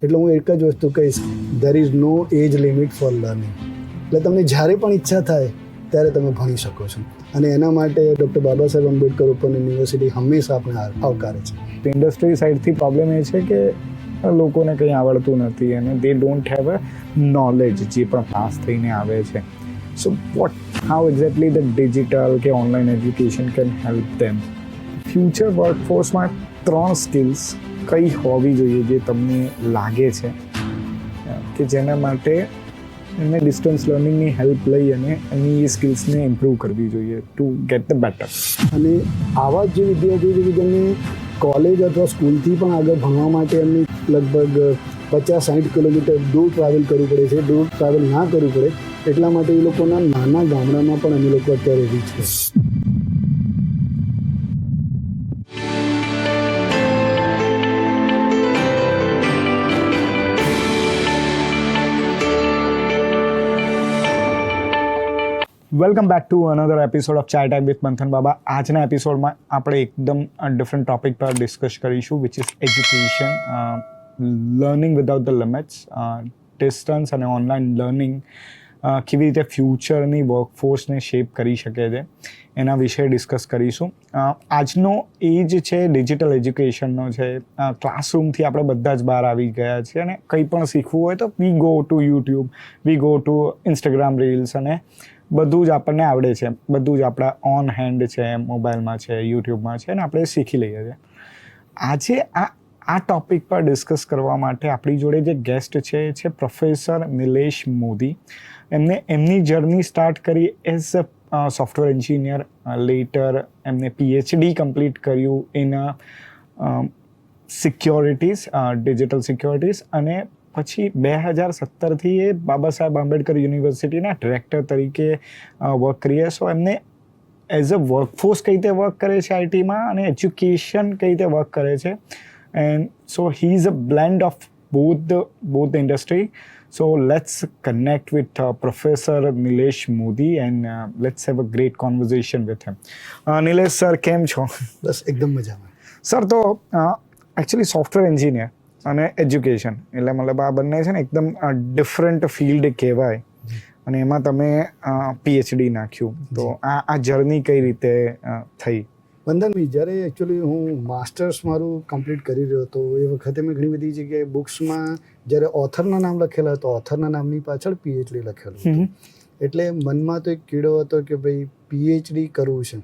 એટલે હું એક જ વસ્તુ કહીશ, there is no age limit for learning. એટલે તમને જ્યારે પણ ઈચ્છા થાય ત્યારે તમે ભણી શકો છો, અને એના માટે ડૉક્ટર બાબા સાહેબ આંબેડકર ઓપન યુનિવર્સિટી હંમેશા આપણે આવકારે છે. ઇન્ડસ્ટ્રી સાઇડથી પ્રોબ્લેમ એ છે કે લોકોને કંઈ આવડતું નથી અને they don't have a knowledge જે પણ પાસ થઈને આવે છે. So how exactly the digital કે online education can help them. Future વર્કફોર્સમાં 3 સ્કિલ્સ કઈ હોવી જોઈએ જે તમને લાગે છે કે જેના માટે એમને ડિસ્ટન્સ લર્નિંગની હેલ્પ લઈ અને એની એ સ્કિલ્સને ઇમ્પ્રૂવ કરવી જોઈએ ટુ ગેટ ધ બેટર. અને આવા જ જે વિદ્યાર્થીઓ છે કે જેમને કોલેજ અથવા સ્કૂલથી પણ આગળ ભણવા માટે એમની લગભગ 50-60 કિલોમીટર દૂર ટ્રાવેલ કરવું પડે છે. દૂર ટ્રાવેલ ના કરવું પડે એટલા માટે એ લોકોના નાના ગામડામાં પણ અમે લોકો અત્યારે રીચ છે. Welcome back to another episode of ચાય ટાઈમ વિથ મંથન બાબા. આજના એપિસોડમાં આપણે એકદમ ડિફરન્ટ ટોપિક પર ડિસ્કસ કરીશું, which is education, learning without the limits, distance અને ઓનલાઈન લર્નિંગ કેવી રીતે ફ્યુચરની વર્કફોર્સને શેપ કરી શકે છે એના વિશે ડિસ્કસ કરીશું. આજનો એજ છે ડિજિટલ એજ્યુકેશનનો છે. ક્લાસરૂમથી આપણે બધા જ બહાર આવી ગયા છીએ અને કંઈ પણ શીખવું હોય તો we go to YouTube, we go to Instagram reels અને બધું જ આપણને આવડે છે. બધું જ આપણા ઓન હેન્ડ છે, મોબાઈલમાં છે, યુટ્યુબમાં છે અને આપણે શીખી લઈએ છીએ. આજે આ ટૉપિક પર ડિસ્કસ કરવા માટે આપણી જોડે જે ગેસ્ટ છે એ છે પ્રોફેસર નિલેશ મોદી. એમને એમની જર્ની સ્ટાર્ટ કરી as a software engineer. Letter એમને PhD કમ્પ્લીટ કર્યું ઇન સિક્યોરિટીઝ, ડિજિટલ સિક્યોરિટીઝ, અને પછી 2017થી એ બાબા સાહેબ આંબેડકર યુનિવર્સિટીના ડિરેક્ટર તરીકે વર્ક કરીએ. સો એમને એઝ અ વર્કફોર્સ કઈ રીતે વર્ક કરે છે આઈટીમાં અને એજ્યુકેશન કઈ રીતે વર્ક કરે છે. And so he is a blend of both industry. So let's connect with Professor Nilesh Modi and let's have a great conversation with him. Nilesh sir, કેમ છો? બસ એકદમ મજામાં. સર, તો એકચ્યુઅલી સોફ્ટવેર એન્જિનિયર અને education એટલે મતલબ આ બંને છે ને એકદમ ડિફરન્ટ ફિલ્ડ કહેવાય, અને એમાં તમે PhD નાખ્યું. તો આ જર્ની કઈ રીતે થઈ? વંદનભાઈ, જ્યારે એકચ્યુઅલી હું માસ્ટર્સ મારું કમ્પ્લીટ કરી રહ્યો હતો એ વખતે મેં ઘણી બધી જગ્યાએ બુક્સમાં જ્યારે ઓથરના નામ લખેલા હતો, ઓથરના નામની પાછળ PhD લખેલું હતું. એટલે મનમાં તો એક કીડો હતો કે ભાઈ PhD કરવું છે,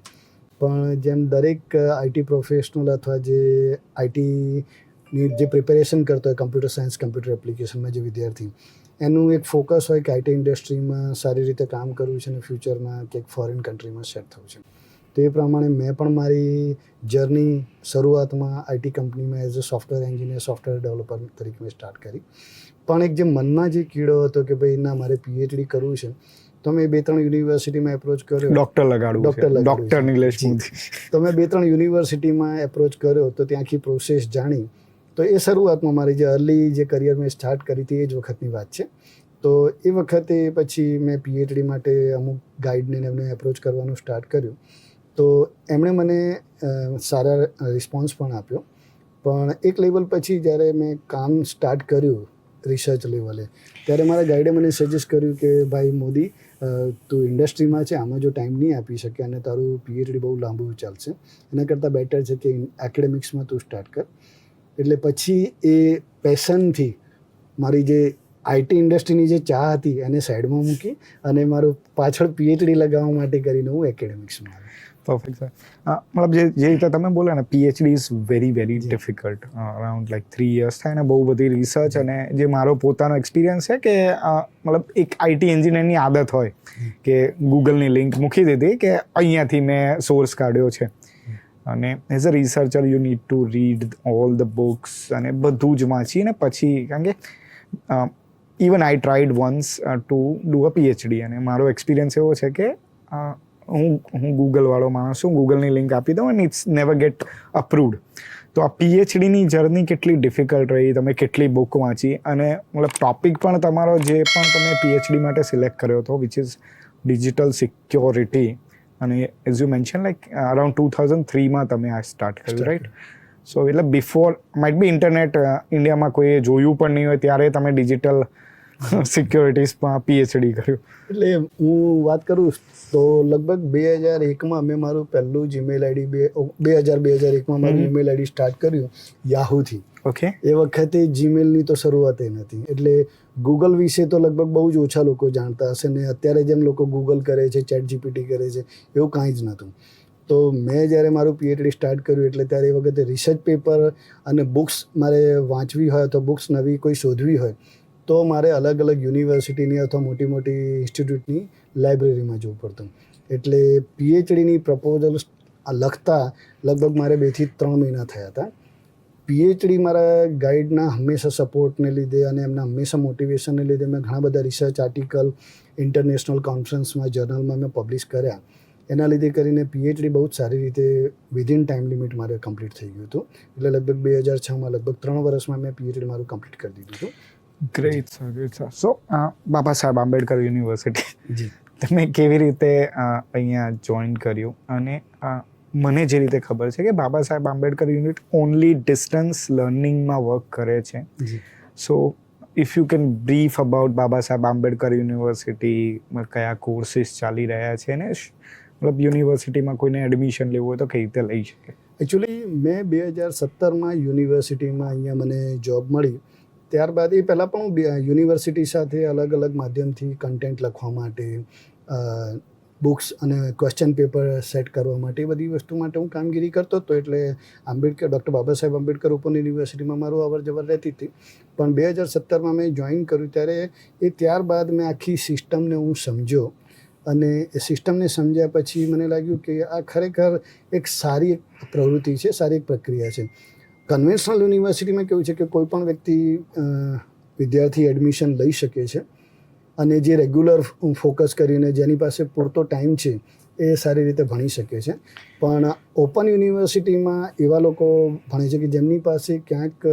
પણ જેમ દરેક IT પ્રોફેશનલ અથવા જે આઈટીની જે પ્રિપેરેશન કરતો હોય, કમ્પ્યુટર સાયન્સ, કમ્પ્યુટર એપ્લિકેશનમાં જે વિદ્યાર્થી, એનું એક ફોકસ હોય કે IT ઇન્ડસ્ટ્રીમાં સારી રીતે કામ કરવું છે અને ફ્યુચરમાં ક્યાંક ફોરેન કન્ટ્રીમાં સેટ થવું છે. તો એ પ્રમાણે મેં પણ મારી જર્ની શરૂઆતમાં IT કંપનીમાં as a software engineer, software developer તરીકે મેં સ્ટાર્ટ કરી. પણ એક જે મનમાં જે કીડો હતો કે ભાઈ ના, મારે PhD કરવું છે, તો મેં 2-3 યુનિવર્સિટીમાં એપ્રોચ કર્યો. ડૉક્ટર નિલેશ મોદી. તો મેં 2-3 યુનિવર્સિટીમાં એપ્રોચ કર્યો, તો ત્યાંથી પ્રોસેસ જાણી. તો એ શરૂઆતમાં મારી જે અર્લી જે કરિયર મેં સ્ટાર્ટ કરી હતી એ જ વખતની વાત છે. તો એ વખતે પછી મેં PhD માટે અમુક ગાઈડને એમને એપ્રોચ કરવાનું સ્ટાર્ટ કર્યું. તો એમણે મને સારા રિસ્પોન્સ પણ આપ્યો. પણ એક લેવલ પછી જ્યારે મેં કામ સ્ટાર્ટ કર્યું રિસર્ચ લેવલે, ત્યારે મારા ગાઈડે મને સજેસ્ટ કર્યું કે ભાઈ મોદી, તું ઇન્ડસ્ટ્રીમાં છે, આમાં જો ટાઈમ નહીં આપી શકે અને તારું PhD બહુ લાંબુ ચાલશે, એના કરતાં બેટર છે કે એકેડેમિક્સમાં તું સ્ટાર્ટ કર. એટલે પછી એ પેશનથી મારી જે IT ઇન્ડસ્ટ્રીની જે ચાહ હતી એને સાઈડમાં મૂકી અને મારું પાછળ PhD લગાવવા માટે કરીને હું એકેડેમિક્સમાં આવ્યો. Perfect sir. મતલબ જે રીતે તમે બોલ્યા ને, PhD is very difficult. Around like 3 years થાય ને, બહુ બધી રિસર્ચ, અને જે મારો પોતાનો એક્સપિરિયન્સ છે કે મતલબ એક IT એન્જિનિયરની આદત હોય કે ગૂગલની લિંક મૂકી દીધી કે અહીંયાથી મેં સોર્સ કાઢ્યો છે, અને as a researcher you need to read all the books અને બધું જ વાંચીને પછી, કારણ કે even I tried once to do a PhD, અને મારો એક્સપિરિયન્સ એવો છે કે હું ગૂગલવાળો માણસ છું, ગૂગલની લિંક આપી દઉં અને ઇટ્સ નેવર ગેટ અપ્રૂવડ. તો આ PhDની જર્ની કેટલી ડિફિકલ્ટ રહી? તમે કેટલી બુક વાંચી? અને મતલબ ટોપિક પણ તમારો જે પણ તમે PhD માટે સિલેક્ટ કર્યો હતો, વિચ ઇઝ ડિજિટલ સિક્યોરિટી, અને as you mention like around 2003માં તમે આ સ્ટાર્ટ કર્યું, રાઈટ? સો એટલે બિફોર માઇટ બી ઇન્ટરનેટ ઇન્ડિયામાં કોઈએ જોયું પણ નહીં હોય ત્યારે તમે ડિજિટલ સિક્યોરિટીઝમાં પીએચડી કર્યું. એટલે હું વાત કરું તો લગભગ 2001માં મેં મારું પહેલું જીમેલ આઈડી 2001માં મારું ઈમેલ આઈડી સ્ટાર્ટ કર્યું યાહૂથી. ઓકે. એ વખતે જીમેલની તો શરૂઆત નથી, એટલે ગૂગલ વિશે તો લગભગ બહુ જ ઓછા લોકો જાણતા હશે ને અત્યારે જેમ લોકો ગૂગલ કરે છે, ચેટ જીપીટી કરે છે, એવું કાંઈ જ નહોતું. તો મેં જ્યારે મારું પીએચડી સ્ટાર્ટ કર્યું એટલે ત્યારે એ વખતે રિસર્ચ પેપર અને બુક્સ મારે વાંચવી હોય તો બુક્સ નવી કોઈ શોધવી હોય તો મારે અલગ અલગ યુનિવર્સિટીની અથવા મોટી મોટી ઇન્સ્ટિટ્યૂટની લાઇબ્રેરીમાં જવું પડતું. એટલે પીએચડીની પ્રપોઝલ લખતા લગભગ મારે 2 થી 3 મહિના થયા હતા. પીએચડી મારા ગાઈડના હંમેશા સપોર્ટને લીધે અને એમના હંમેશા મોટિવેશનને લીધે મેં ઘણા બધા રિસર્ચ આર્ટિકલ ઇન્ટરનેશનલ કોન્ફરન્સમાં જર્નલમાં મેં પબ્લિશ કર્યા. એના લીધે કરીને પીએચડી બહુ જ સારી રીતે વિધિન ટાઈમ લિમિટ મારે કમ્પ્લીટ થઈ ગયું હતું. એટલે લગભગ 2006માં લગભગ 3 વર્ષમાં મેં પીએચડી મારું કમ્પ્લીટ કરી દીધું હતું. Great sir, great sir. So Baba Saheb Ambedkar university જી, તમે કેવી રીતે અહીંયા જોઈન કર્યું? અને મને જે રીતે ખબર છે કે Baba Saheb Ambedkar unit only distance લર્નિંગમાં વર્ક કરે છે. જી. So if you can brief about Baba Saheb Ambedkar યુનિવર્સિટીમાં કયા કોર્સિસ ચાલી રહ્યા છે ને મતલબ યુનિવર્સિટીમાં કોઈને એડમિશન લેવું હોય તો કઈ રીતે લઈ શકે? એકચ્યુઅલી મેં 2017માં યુનિવર્સિટીમાં અહીંયા મને જોબ મળી. ત્યારબાદ એ પહેલાં પણ હું યુનિવર્સિટી સાથે અલગ અલગ માધ્યમથી કન્ટેન્ટ લખવા માટે, બુક્સ અને ક્વેશ્ચન પેપર સેટ કરવા માટે એ બધી વસ્તુ માટે હું કામગીરી કરતો હતો. એટલે ડૉક્ટર બાબા સાહેબ આંબેડકર ઓપન યુનિવર્સિટીમાં મારું અવર જવર રહેતી હતી. પણ 2017માં મેં જોઈન કર્યું ત્યારે ત્યારબાદ મેં આખી સિસ્ટમને હું સમજ્યો અને એ સિસ્ટમને સમજ્યા પછી મને લાગ્યું કે આ ખરેખર એક સારી પ્રવૃત્તિ છે, સારી એક પ્રક્રિયા છે. કન્વેન્શનલ યુનિવર્સિટીમાં કેવું છે કે કોઈ પણ વ્યક્તિ વિદ્યાર્થી એડમિશન લઈ શકે છે અને જે રેગ્યુલર ફોકસ કરીને જેની પાસે પૂરતો ટાઈમ છે એ સારી રીતે ભણી શકે છે. પણ ઓપન યુનિવર્સિટીમાં એવા લોકો ભણે છે કે જેમની પાસે ક્યાંક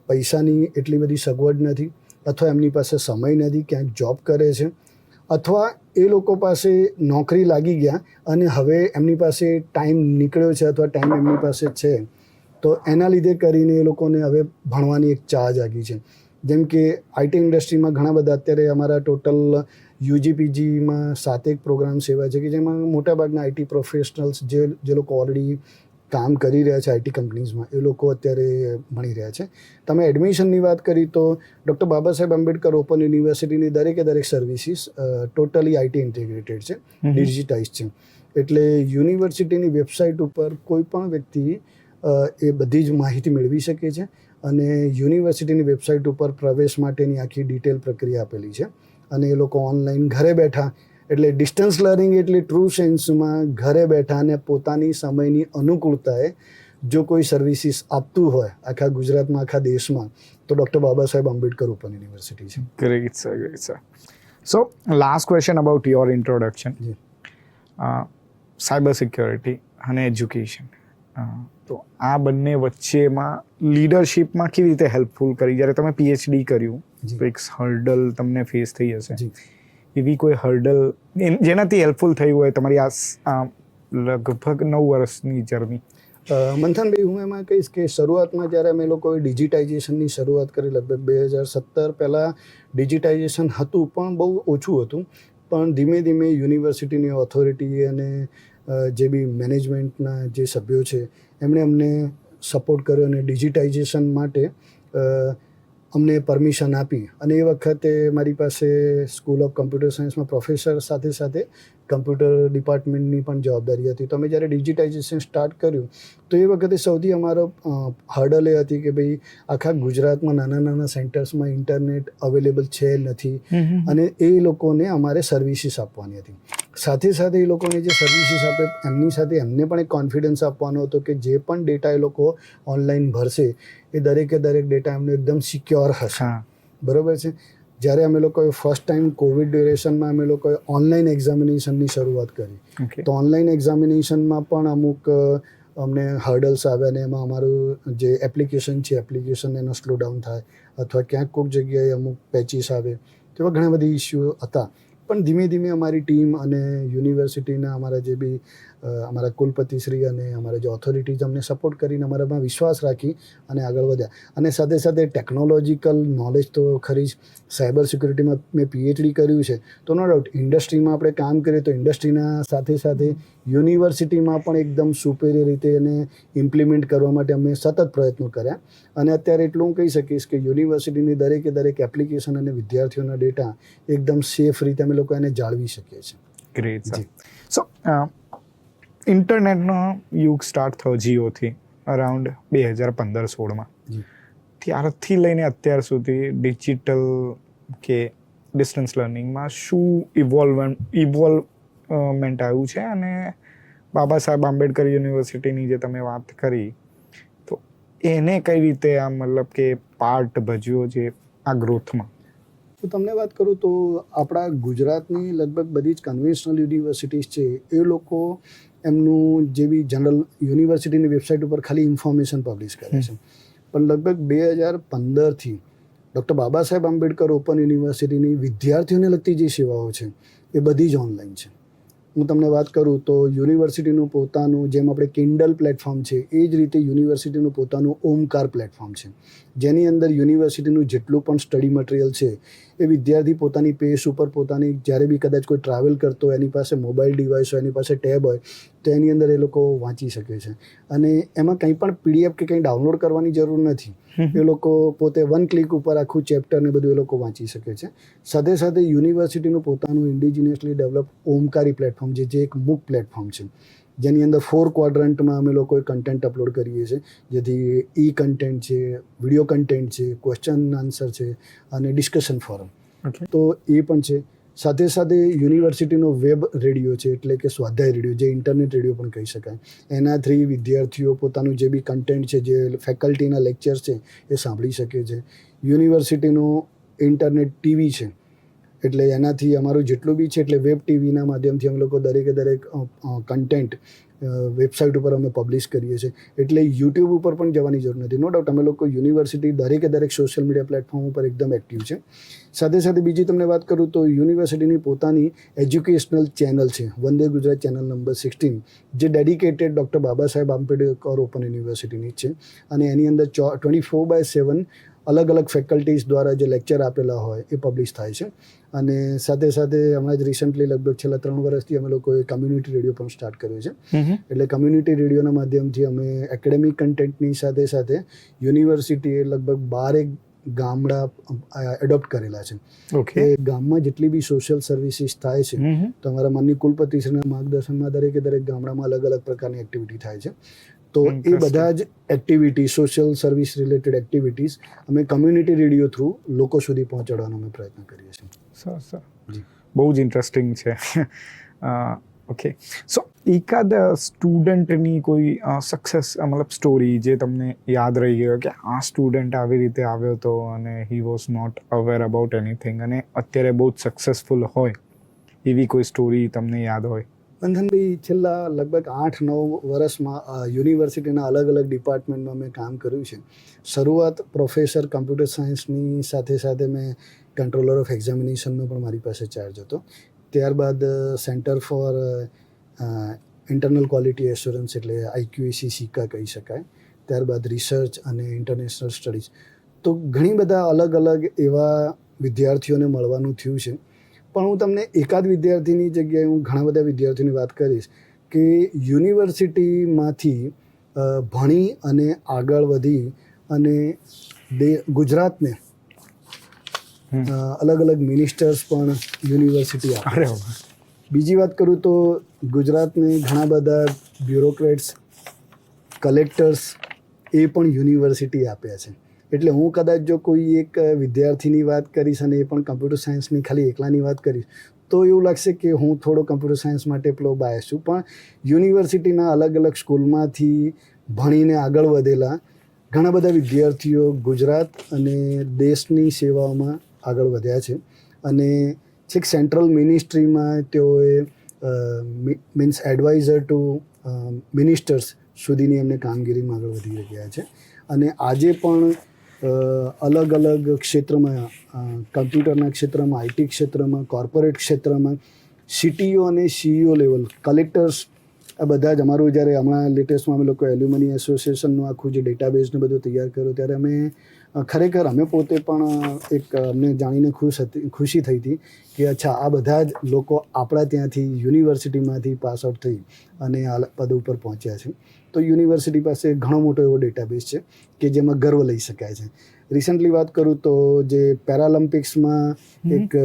પૈસાની એટલી બધી સગવડ નથી, અથવા એમની પાસે સમય નથી, ક્યાંક જોબ કરે છે, અથવા એ લોકો પાસે નોકરી લાગી ગયા અને હવે એમની પાસે ટાઈમ નીકળ્યો છે અથવા ટાઈમ એમની પાસે છે, તો એના લીધે કરીને એ લોકોને હવે ભણવાની એક ચાહ જાગી છે. જેમ કે આઈટી ઇન્ડસ્ટ્રીમાં ઘણા બધા અત્યારે અમારા ટોટલ યુજીપીજીમાં 7 પ્રોગ્રામ્સ એવા છે કે જેમાં મોટાભાગના આઈટી પ્રોફેશનલ્સ જે લોકો ઓલરેડી કામ કરી રહ્યા છે આઈટી કંપનીઝમાં એ લોકો અત્યારે ભણી રહ્યા છે. તમે એડમિશનની વાત કરી તો ડૉક્ટર બાબા સાહેબ આંબેડકર ઓપન યુનિવર્સિટીની દરેક સર્વિસીસ ટોટલી આઈટી ઇન્ટિગ્રેટેડ છે, ડિજિટાઇઝ છે. એટલે યુનિવર્સિટીની વેબસાઇટ ઉપર કોઈ પણ વ્યક્તિ એ બધી જ માહિતી મેળવી શકે છે અને યુનિવર્સિટીની વેબસાઇટ ઉપર પ્રવેશ માટેની આખી ડિટેલ પ્રક્રિયા આપેલી છે. અને એ લોકો ઓનલાઈન ઘરે બેઠા, એટલે ડિસ્ટન્સ લર્નિંગ એટલે ટ્રુ સેન્સમાં ઘરે બેઠા અને પોતાની સમયની અનુકૂળતાએ જો કોઈ સર્વિસીસ આપતું હોય આખા ગુજરાતમાં, આખા દેશમાં, તો ડૉક્ટર બાબા સાહેબ આંબેડકર ઓપન યુનિવર્સિટી છે. Great sir, great sir. So last question about your introduction. Cyber security અને એજ્યુકેશન, તો આ બંને વચ્ચેમાં લીડરશિપમાં કેવી રીતે હેલ્પફુલ કરી? જ્યારે તમે પીએચડી કર્યું તો એક હર્ડલ તમને ફેસ થઈ હશે, એવી કોઈ હર્ડલ જેનાથી હેલ્પફુલ થયું હોય તમારી આ લગભગ 9 વર્ષની જર્ની? મંથનભાઈ, હું એમાં કહીશ કે શરૂઆતમાં જ્યારે અમે લોકોએ ડિજિટાઇઝેશનની શરૂઆત કરી લગભગ 2017 પહેલાં ડિજિટાઇઝેશન હતું પણ બહુ ઓછું હતું. પણ ધીમે ધીમે યુનિવર્સિટીની ઓથોરિટી અને જે બી મેનેજમેન્ટના જે સભ્યો છે એમણે અમને સપોર્ટ કર્યો અને ડિજિટાઇઝેશન માટે અમને પરમિશન આપી. અને એ વખતે મારી પાસે સ્કૂલ ઓફ કમ્પ્યુટર સાયન્સમાં પ્રોફેસર સાથે સાથે કમ્પ્યુટર ડિપાર્ટમેન્ટની પણ જવાબદારી હતી. તો અમે જ્યારે ડિજિટાઇઝેશન સ્ટાર્ટ કર્યું તો એ વખતે સૌથી અમારો હર્ડલ એ હતી કે ભાઈ આખા ગુજરાતમાં નાના સેન્ટર્સમાં ઇન્ટરનેટ અવેલેબલ છે નથી, અને એ લોકોને અમારે સર્વિસીસ આપવાની હતી. સાથે સાથે એ લોકોને જે સર્વિસીસ આપે એમની સાથે એમને પણ એક કોન્ફિડન્સ આપવાનો હતો કે જે પણ ડેટા એ લોકો ઓનલાઈન ભરશે એ દરેક ડેટા એમને એકદમ સિક્યોર હશે. બરાબર છે. જ્યારે અમે લોકોએ ફર્સ્ટ ટાઈમ કોવિડ ડ્યુરેશનમાં અમે લોકોએ ઓનલાઈન એક્ઝામિનેશનની શરૂઆત કરી, તો ઓનલાઈન એક્ઝામિનેશનમાં પણ અમુક અમને હર્ડલ્સ આવ્યા ને એમાં અમારું જે એપ્લિકેશન છે એપ્લિકેશન એનો સ્લો ડાઉન થાય અથવા ક્યાંક કોઈક જગ્યાએ અમુક પેચીસ આવે, તેવા ઘણા બધી ઇસ્યુ હતા. પણ ધીમે ધીમે અમારી ટીમ અને યુનિવર્સિટીના અમારા જે બી અમારા કુલપતિશ્રી અને અમારા જે ઓથોરિટીઝ અમને સપોર્ટ કરીને અમારામાં વિશ્વાસ રાખી અને આગળ વધ્યા. અને સાથે સાથે ટેકનોલોજીકલ નોલેજ તો ખરી જ. સાયબર સિક્યુરિટીમાં મેં પીએચડી કર્યું છે, તો નો ડાઉટ ઇન્ડસ્ટ્રીમાં આપણે કામ કરીએ તો ઇન્ડસ્ટ્રીના સાથે સાથે યુનિવર્સિટીમાં પણ એકદમ સુપેરિયર રીતે એને ઇમ્પ્લિમેન્ટ કરવા માટે અમે સતત પ્રયત્નો કર્યા. અને અત્યારે એટલું હું કહી શકીશ કે યુનિવર્સિટીની દરેકે દરેક એપ્લિકેશન અને વિદ્યાર્થીઓના ડેટા એકદમ સેફ રીતે અમે લોકો એને જાળવી શકીએ છીએ. Great sir. સો ઇન્ટરનેટનો યુગ સ્ટાર્ટ થયો જીઓથી અરાઉન્ડ 2015-16માં. ત્યારથી લઈને અત્યાર સુધી ડિજિટલ કે ડિસ્ટન્સ લર્નિંગમાં શું ઇવોલ્વમેન્ટ આવ્યું છે, અને બાબા સાહેબ આંબેડકર યુનિવર્સિટીની જે તમે વાત કરી, તો એને કઈ રીતે આ મતલબ કે પાર્ટ ભજ્યો છે આ ગ્રોથમાં? હું તમને વાત કરું તો આપણા ગુજરાતની લગભગ બધી જ કન્વેન્શનલ યુનિવર્સિટીઝ છે, એ લોકો એમનું જેવી જનરલ યુનિવર્સિટીની વેબસાઇટ ઉપર ખાલી ઇન્ફોર્મેશન પબ્લિશ કરે છે. પણ લગભગ 2015થી ડૉક્ટર બાબા સાહેબ આંબેડકર ઓપન યુનિવર્સિટીની વિદ્યાર્થીઓને લગતી જે સેવાઓ છે એ બધી જ ઓનલાઈન છે. હું તમને વાત કરું તો યુનિવર્સિટીનું પોતાનું, જેમ આપણે કિન્ડલ પ્લેટફોર્મ છે, એ જ રીતે યુનિવર્સિટીનું પોતાનું ઓમકાર પ્લેટફોર્મ છે, જેની અંદર યુનિવર્સિટીનું જેટલું પણ સ્ટડી મટીરિયલ છે એ વિદ્યાર્થી પોતાની પેસ ઉપર પોતાની, જ્યારે બી કદાચ કોઈ ટ્રાવેલ કરતો હોય, એની પાસે મોબાઈલ ડિવાઇસ હોય, એની પાસે ટેબ હોય, તો એની અંદર એ લોકો વાંચી શકે છે. અને એમાં કંઈ પણ પીડીએફ કે કંઈ ડાઉનલોડ કરવાની જરૂર નથી. એ લોકો પોતે 1 ક્લિક ઉપર આખું ચેપ્ટર ને બધું એ લોકો વાંચી શકે છે. સાથે સાથે યુનિવર્સિટીનું પોતાનું ઇન્ડિજિનિયસલી ડેવલપ ઓમકારી પ્લેટફોર્મ છે, જે એક મૂક પ્લેટફોર્મ છે, જેની અંદર 4 ક્વાડ્રન્ટમાં અમે લોકોએ કન્ટેન્ટ અપલોડ કરીએ છીએ, જેથી ઈ કન્ટેન્ટ છે, વિડીયો કન્ટેન્ટ છે, ક્વેશ્ચન આન્સર છે અને ડિસ્કશન ફોરમ. તો એ પણ છે. સાથે સાથે યુનિવર્સિટીનો વેબ રેડિયો છે, એટલે કે સ્વાધ્યાય રેડિયો, જે ઇન્ટરનેટ રેડિયો પણ કહી શકાય. એના થ્રી વિદ્યાર્થીઓ પોતાનું જે બી કન્ટેન્ટ છે, જે ફેકલ્ટીના લેક્ચર્સ છે, એ સાંભળી શકે છે. યુનિવર્સિટીનું ઇન્ટરનેટ ટીવી છે, એટલે એનાથી અમારું જેટલું બી છે, એટલે વેબ ટીવીના માધ્યમથી અમે લોકો દરેકે દરેક કન્ટેન્ટ વેબસાઇટ ઉપર અમે પબ્લિશ કરીએ છીએ. એટલે યુટ્યુબ ઉપર પણ જવાની જરૂર નથી. નો ડાઉટ અમે લોકો યુનિવર્સિટી દરેકે દરેક સોશિયલ મીડિયા પ્લેટફોર્મ ઉપર એકદમ એક્ટિવ છે. સાથે સાથે બીજી તમને વાત કરું તો યુનિવર્સિટીની પોતાની એજ્યુકેશનલ ચેનલ છે, વંદે ગુજરાત ચેનલ નંબર 16, જે ડેડિકેટેડ ડૉક્ટર બાબા સાહેબ આંબેડકર ઓપન યુનિવર્સિટીની છે. અને એની અંદર 24/7 અલગ અલગ ફેકલ્ટીઝ દ્વારા જે લેક્ચર આપેલા હોય એ પબ્લિશ થાય છે. અને સાથે સાથે હમણાં જ રિસન્ટલી લગભગ છેલ્લા 3 વર્ષથી અમે લોકોએ કમ્યુનિટી રેડિયો પણ સ્ટાર્ટ કર્યો છે. એટલે કમ્યુનિટી રેડિયોના માધ્યમથી અમે એકેડેમિક કન્ટેન્ટની સાથે સાથે યુનિવર્સિટીએ લગભગ 12 ગામડા એડોપ્ટ કરેલા છે. એ ગામમાં જેટલી બી સોશિયલ સર્વિસીસ થાય છે, તો અમારા માનની કુલપતિશ્રીના માર્ગદર્શનમાં દરેકે દરેક ગામડામાં અલગ અલગ પ્રકારની એક્ટિવિટી થાય છે. તો એ બધા જ activity, social service related activities અમે કમ્યુનિટી રેડિયો થ્રુ લોકો સુધી પહોંચાડવાનો અમે પ્રયત્ન કરીએ છીએ. સર બહુ જ ઇન્ટરેસ્ટિંગ છે. ઓકે, સો એકાદ સ્ટુડન્ટની કોઈ સક્સેસ મતલબ સ્ટોરી જે તમને યાદ રહી ગયો કે આ સ્ટુડન્ટ આવી રીતે આવ્યો હતો અને he was not aware about anything, અને અત્યારે બહુ જ સક્સેસફુલ હોય, એવી કોઈ સ્ટોરી તમને યાદ હોય? બંધનભાઈ, છેલ્લા લગભગ 8-9 વર્ષમાં યુનિવર્સિટીના અલગ અલગ ડિપાર્ટમેન્ટમાં મેં કામ કર્યું છે. શરૂઆત પ્રોફેસર કમ્પ્યુટર સાયન્સની સાથે સાથે મેં કંટ્રોલર ઓફ એક્ઝામિનેશનનો પણ મારી પાસે ચાર્જ હતો. ત્યારબાદ centre for internal quality assurance, એટલે IQAC સિક્કા કહી શકાય. ત્યારબાદ રિસર્ચ અને ઇન્ટરનેશનલ સ્ટડીઝ. તો ઘણી બધા અલગ અલગ એવા વિદ્યાર્થીઓને મળવાનું થયું છે. પણ હું તમને એકાદ વિદ્યાર્થીની જગ્યાએ હું ઘણા બધા વિદ્યાર્થીઓની વાત કરીશ કે યુનિવર્સિટીમાંથી ભણી અને આગળ વધી અને ગુજરાતને અલગ અલગ મિનિસ્ટર્સ પણ યુનિવર્સિટી આપે છે. બીજી વાત કરું તો ગુજરાતને ઘણા બધા બ્યુરોક્રેટ્સ, કલેક્ટર્સ એ પણ યુનિવર્સિટી આપ્યા છે. એટલે હું કદાચ જો કોઈ એક વિદ્યાર્થીની વાત કરીશ અને એ પણ કમ્પ્યુટર સાયન્સની ખાલી એકલાની વાત કરીશ તો એવું લાગશે કે હું થોડો કમ્પ્યુટર સાયન્સ માટે પેલો બાયસ છું. પણ યુનિવર્સિટીના અલગ અલગ સ્કૂલમાંથી ભણીને આગળ વધેલા ઘણા બધા વિદ્યાર્થીઓ ગુજરાત અને દેશની સેવાઓમાં આગળ વધ્યા છે. અને છેક સેન્ટ્રલ મિનિસ્ટ્રીમાં તેઓએ મીન્સ એડવાઇઝર ટુ મિનિસ્ટર્સ સુધીની એમને કામગીરીમાં આગળ વધી રહ્યા છે. અને આજે પણ અલગ અલગ ક્ષેત્રમાં, કમ્પ્યુટરના ક્ષેત્રમાં, IT ક્ષેત્રમાં, કોર્પોરેટ ક્ષેત્રમાં CTO અને CEO લેવલ, કલેક્ટર્સ આ બધા જ અમારું જ્યારે હમણાં લેટેસ્ટમાં અમે લોકો એલ્યુમની એસોસિએશનનું આખું જે ડેટાબેઝને બધું તૈયાર કર્યું ત્યારે અમે ખરેખર અમે પોતે પણ એક અમને જાણીને ખુશી થઈ હતી કે અચ્છા આ બધા જ લોકો આપણા ત્યાંથી યુનિવર્સિટીમાંથી પાસ આઉટ થઈ અને આ પદ ઉપર પહોંચ્યા છે. તો યુનિવર્સિટી પાસે ઘણો મોટો એવો ડેટાબેઝ છે કે જેમાં ગર્વ લઈ શકાય છે. રિસન્ટલી વાત કરું તો જે પેરાલિમ્પિક્સમાં એક